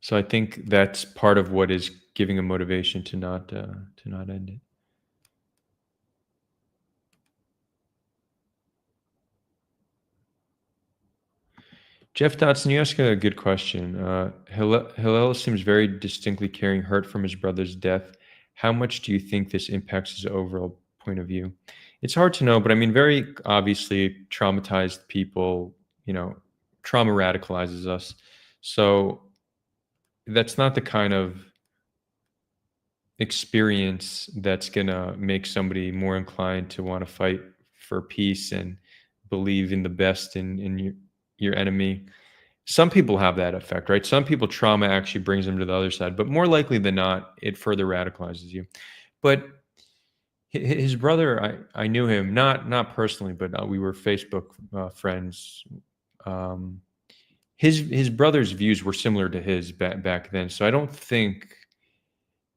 So I think that's part of what is giving a motivation to not end it. Jeff Dotson, you ask a good question. Hillel seems very distinctly carrying hurt from his brother's death. How much do you think this impacts his overall point of view? It's hard to know, but I mean, very obviously, traumatized people, trauma radicalizes us. So that's not the kind of experience that's going to make somebody more inclined to want to fight for peace and believe in the best in your enemy. Some people have that effect, right? Some people, trauma actually brings them to the other side, but more likely than not, it further radicalizes you. But his brother, I knew him not personally, but we were Facebook friends. Um, his brother's views were similar to his back then, so I don't think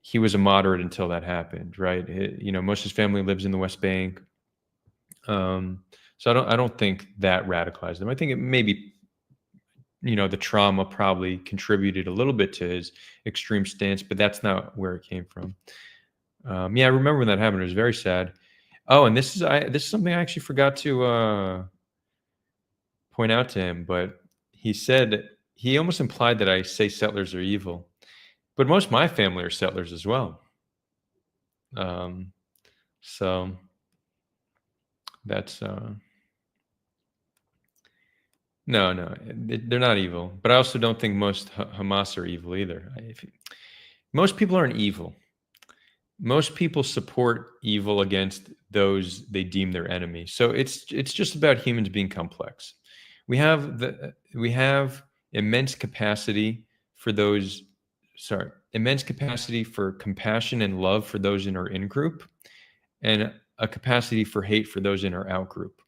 he was a moderate until that happened, right? Most of his family lives in the West Bank, so I don't think that radicalized him. I think it maybe the trauma probably contributed a little bit to his extreme stance, but that's not where it came from. Yeah, I remember when that happened. It was very sad. Oh, and this is something I actually forgot to point out to him, but he said he almost implied that I say settlers are evil, but most of my family are settlers as well. Um, so that's no, they're not evil, but I also don't think most Hamas are evil either. Most people aren't evil. Most people support evil against those they deem their enemy. So it's just about humans being complex. We have immense capacity for those. Sorry, immense capacity for compassion and love for those in our in group, and a capacity for hate for those in our out group.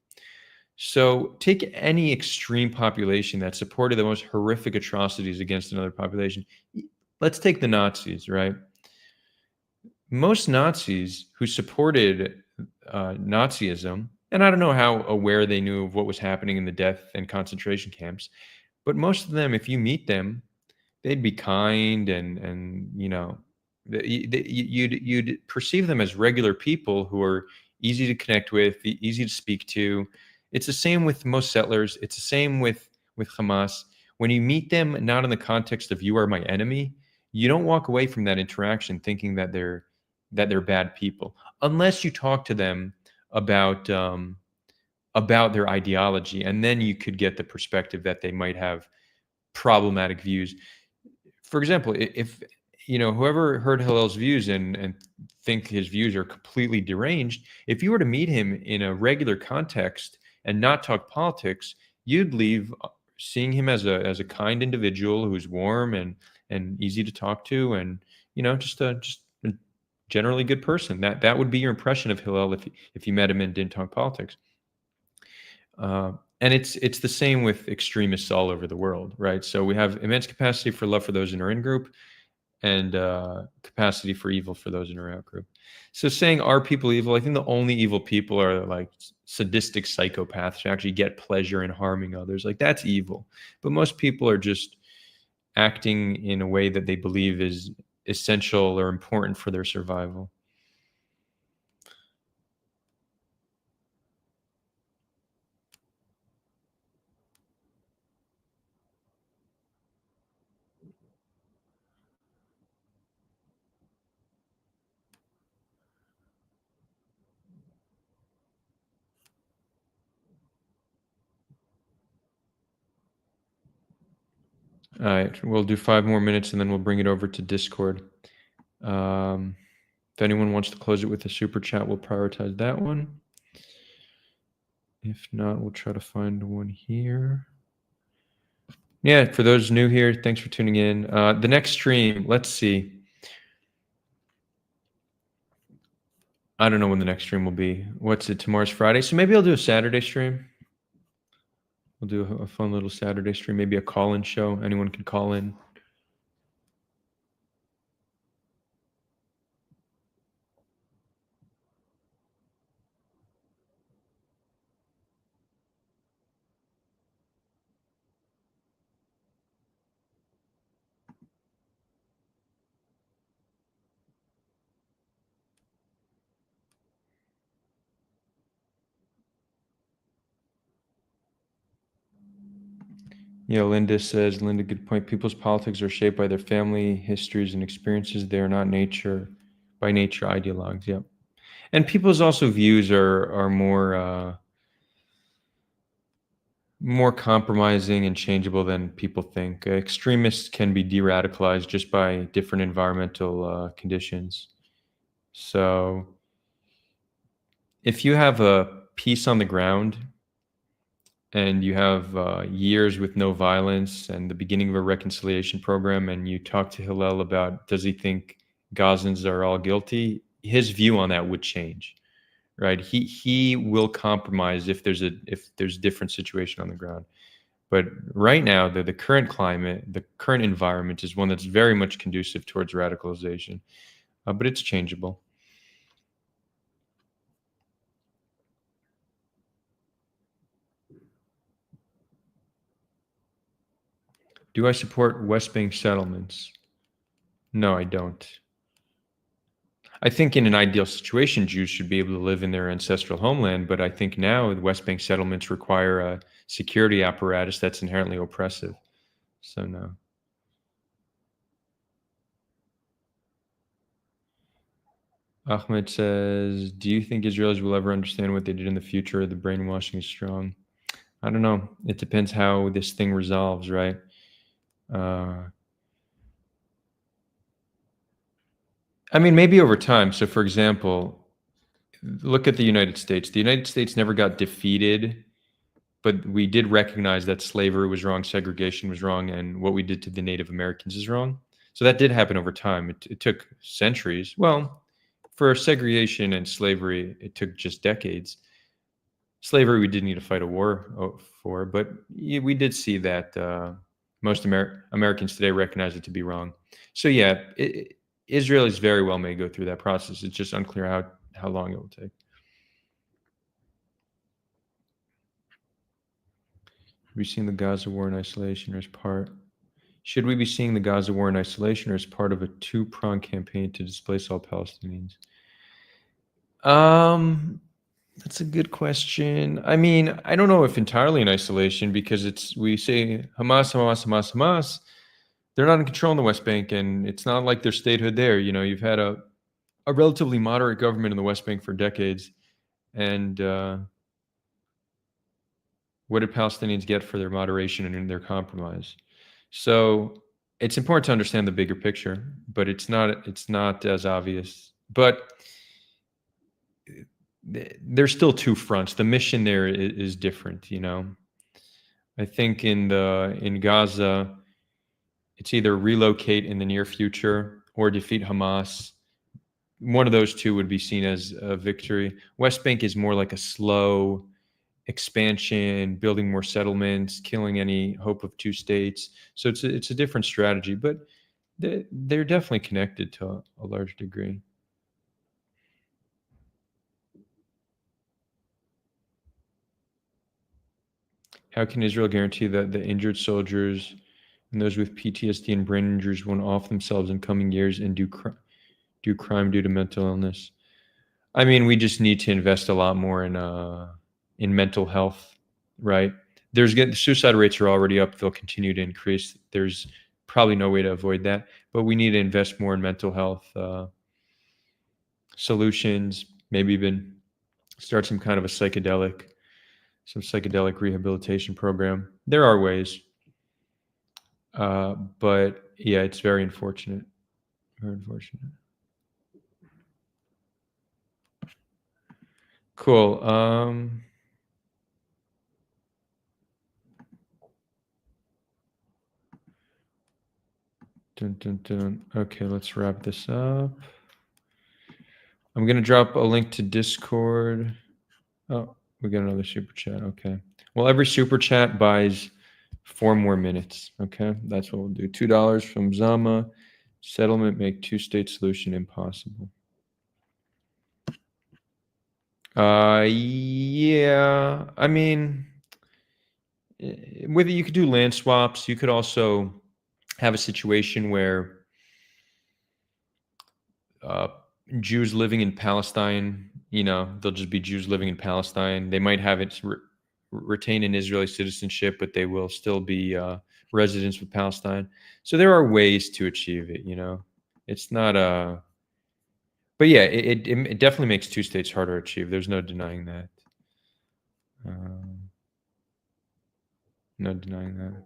So take any extreme population that supported the most horrific atrocities against another population. Let's take the Nazis, right? Most Nazis who supported Nazism, and I don't know how aware they knew of what was happening in the death and concentration camps, but most of them, if you meet them, they'd be kind and you'd perceive them as regular people who are easy to connect with, easy to speak to. It's the same with most settlers. It's the same with Hamas. When you meet them, not in the context of "you are my enemy," you don't walk away from that interaction thinking that they're bad people, unless you talk to them about their ideology, and then you could get the perspective that they might have problematic views. For example, if whoever heard Hillel's views and think his views are completely deranged, if you were to meet him in a regular context and not talk politics, you'd leave seeing him as a kind individual who's warm and easy to talk to, and just a generally good person. That would be your impression of Hillel if you met him and didn't talk politics. And it's the same with extremists all over the world, right? So we have immense capacity for love for those in our in group, and capacity for evil for those in our out group. So saying, are people evil? I think the only evil people are like sadistic psychopaths who actually get pleasure in harming others. Like, that's evil. But most people are just acting in a way that they believe is essential or important for their survival. All right, we'll do 5 more minutes and then we'll bring it over to Discord. If anyone wants to close it with a super chat, we'll prioritize that one. If not, we'll try to find one here. Yeah, for those new here, thanks for tuning in. The next stream, let's see. I don't know when the next stream will be. What's it? Tomorrow's Friday, so maybe I'll do a Saturday stream. We'll do a fun little Saturday stream, maybe a call-in show. Anyone can call in. Yeah, Linda says, Linda, good point. People's politics are shaped by their family histories and experiences. They are not by nature ideologues. Yep. And people's also views are more compromising and changeable than people think. Extremists can be de-radicalized just by different environmental conditions. So if you have a peace on the ground and you have years with no violence and the beginning of a reconciliation program, and you talk to Hillel about, does he think Gazans are all guilty? His view on that would change, right? He will compromise if there's different situation on the ground. But right now, the current climate, the current environment is one that's very much conducive towards radicalization, but it's changeable. Do I support West Bank settlements? No, I don't. I think in an ideal situation, Jews should be able to live in their ancestral homeland, but I think now the West Bank settlements require a security apparatus that's inherently oppressive. So no. Ahmed says, do you think Israelis will ever understand what they did in the future? The brainwashing is strong. I don't know. It depends how this thing resolves, right? I mean, maybe over time. So, for example, look at the United States. The United States never got defeated, but we did recognize that slavery was wrong, segregation was wrong, and what we did to the Native Americans is wrong. So that did happen over time. It took centuries. Well, for segregation and slavery, it took just decades. Slavery, we did need to fight a war for, but we did see that most Americans today recognize it to be wrong. So yeah, Israelis very well may go through that process. It's just unclear how long it will take. Have we seen the Gaza war in isolation or as part? Should we be seeing the Gaza war in isolation or as part of a two-pronged campaign to displace all Palestinians? That's a good question. I mean, I don't know if entirely in isolation, because we say Hamas, Hamas, Hamas, Hamas. They're not in control in the West Bank, and it's not like there's statehood there. You know, you've had a relatively moderate government in the West Bank for decades, and what did Palestinians get for their moderation and their compromise? So it's important to understand the bigger picture, but it's not as obvious. But there's still two fronts. The mission there is different, you know. I think in Gaza, it's either relocate in the near future or defeat Hamas. One of those two would be seen as a victory. West Bank is more like a slow expansion, building more settlements, killing any hope of two states. So it's a different strategy, but they're definitely connected to a large degree. How can Israel guarantee that the injured soldiers and those with PTSD and brain injuries won't off themselves in coming years and do crime due to mental illness? I mean, we just need to invest a lot more in mental health, right? Suicide rates are already up; they'll continue to increase. There's probably no way to avoid that, but we need to invest more in mental health solutions. Maybe even start some kind of a psychedelic rehabilitation program. There are ways, but yeah, it's very unfortunate. Very unfortunate. Cool. Dun, dun, dun. Okay, let's wrap this up. I'm going to drop a link to Discord. Oh, we got another super chat. Okay. Well, every super chat buys 4 more minutes. Okay. That's what we'll do. $2 from Zama. Settlement make two-state solution impossible. Yeah. I mean, whether you could do land swaps, you could also have a situation where Jews living in Palestine, you know, they'll just be Jews living in Palestine. They might have it retain an Israeli citizenship, but they will still be residents with Palestine. So there are ways to achieve it. It's not a. But yeah, it definitely makes two states harder to achieve. There's no denying that. No denying that.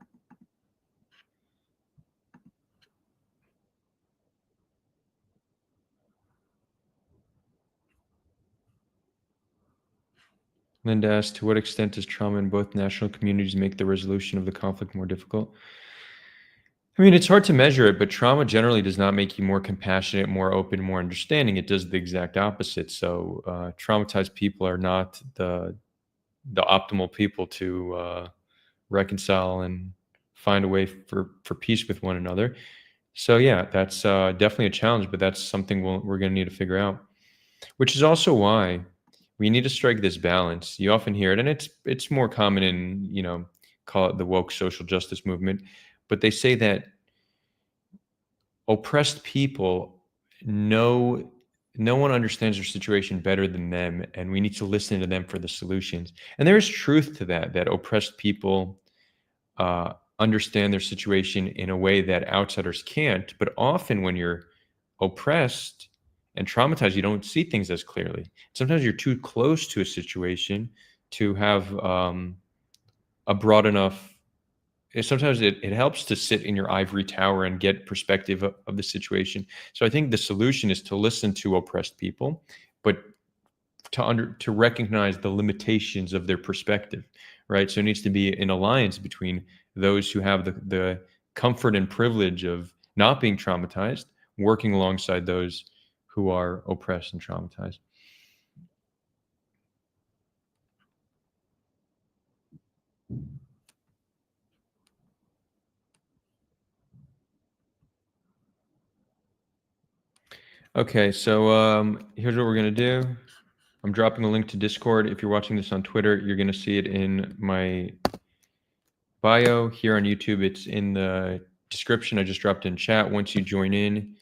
Linda asked, to what extent does trauma in both national communities make the resolution of the conflict more difficult? I mean, it's hard to measure it, but trauma generally does not make you more compassionate, more open, more understanding. It does the exact opposite. So traumatized people are not the optimal people to reconcile and find a way for peace with one another. So yeah, that's definitely a challenge, but that's something we're going to need to figure out, which is also why we need to strike this balance. You often hear it, and it's more common in, call it the woke social justice movement, but they say that oppressed people know no one understands their situation better than them, and we need to listen to them for the solutions. And there is truth to that oppressed people understand their situation in a way that outsiders can't. But often when you're oppressed and traumatized, you don't see things as clearly. Sometimes you're too close to a situation to have a broad enough. Sometimes it helps to sit in your ivory tower and get perspective of the situation. So I think the solution is to listen to oppressed people, but to recognize the limitations of their perspective, right? So it needs to be an alliance between those who have the comfort and privilege of not being traumatized, working alongside those who are oppressed and traumatized. Okay, so here's what we're going to do. I'm dropping a link to Discord. If you're watching this on Twitter, you're going to see it in my bio. Here on YouTube, it's in the description. I just dropped in chat. Once you join in,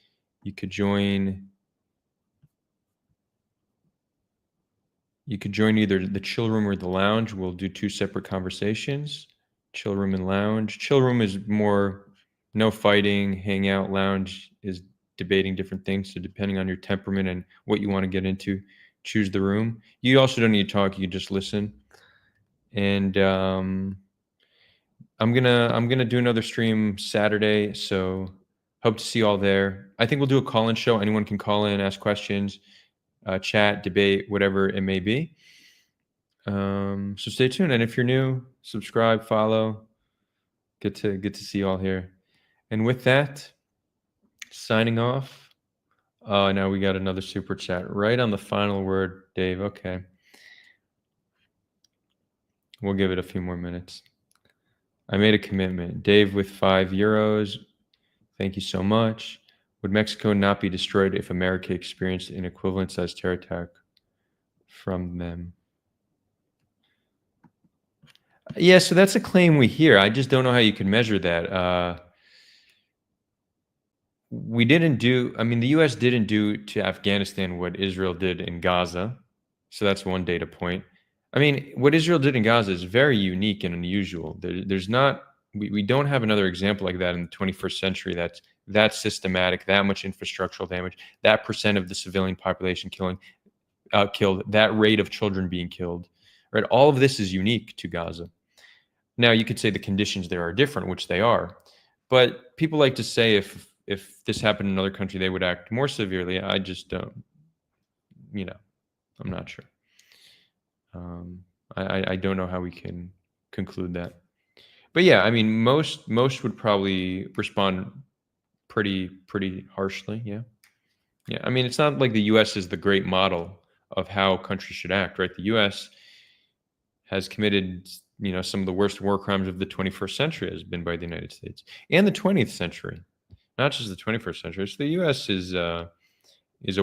you could join either the chill room or the lounge. We'll do two separate conversations, chill room and lounge. Chill room is more no fighting, hang out. Lounge is debating different things. So depending on your temperament and what you want to get into, choose the room. You also don't need to talk. You can just listen. And I'm gonna do another stream Saturday. So hope to see you all there. I think we'll do a call-in show. Anyone can call in, ask questions, chat, debate, whatever it may be. So stay tuned. And if you're new, subscribe, follow. Good to see you all here. And with that, signing off. Oh, now we got another super chat right on the final word, Dave. Okay. We'll give it a few more minutes. I made a commitment. Dave with €5. Thank you so much. Would Mexico not be destroyed if America experienced an equivalent sized terror attack from them? Yeah, so that's a claim we hear. I just don't know how you can measure that. The U.S. didn't do to Afghanistan what Israel did in Gaza. So that's one data point. I mean, what Israel did in Gaza is very unique and unusual. We don't have another example like that in the 21st century that's that systematic, that much infrastructural damage, that percent of the civilian population killed, that rate of children being killed, right? All of this is unique to Gaza. Now, you could say the conditions there are different, which they are, but people like to say if this happened in another country, they would act more severely. I just don't, I'm not sure. I don't know how we can conclude that. But yeah, I mean, most would probably respond pretty harshly. Yeah. I mean, it's not like the U.S. is the great model of how countries should act, right? The U.S. has committed, some of the worst war crimes of the 21st century has been by the United States and the 20th century, not just the 21st century. So the U.S. is a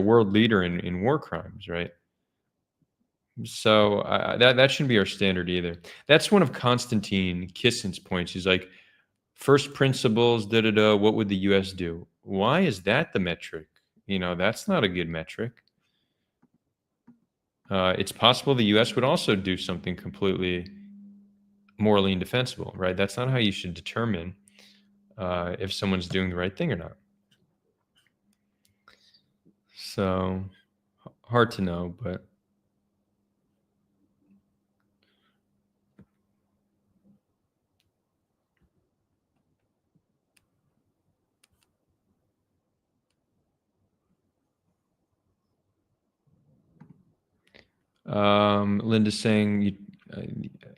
world leader in war crimes, right? So that shouldn't be our standard either. That's one of Konstantin Kissin's points. He's like, first principles, what would the U.S. do? Why is that the metric? That's not a good metric. It's possible the U.S. would also do something completely morally indefensible, right? That's not how you should determine if someone's doing the right thing or not. So hard to know, but Linda's saying,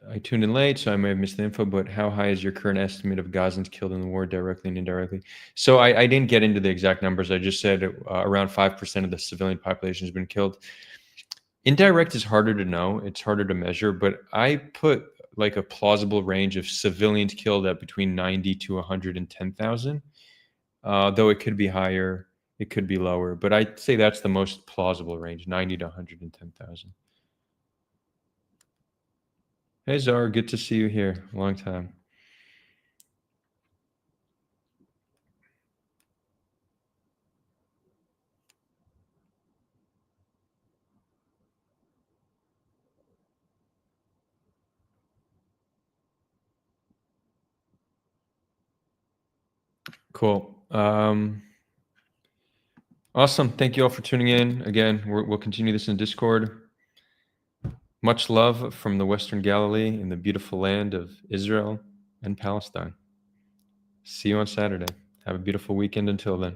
I tuned in late, so I may have missed the info, but how high is your current estimate of Gazans killed in the war directly and indirectly? So I didn't get into the exact numbers. I just said around 5% of the civilian population has been killed. Indirect is harder to know. It's harder to measure, but I put like a plausible range of civilians killed at between 90 to 110,000, though it could be higher, it could be lower, but I'd say that's the most plausible range, 90 to 110,000. Hey, Zara, good to see you here. Long time. Cool. Awesome. Thank you all for tuning in. Again, we'll continue this in Discord. Much love from the Western Galilee in the beautiful land of Israel and Palestine. See you on Saturday. Have a beautiful weekend until then.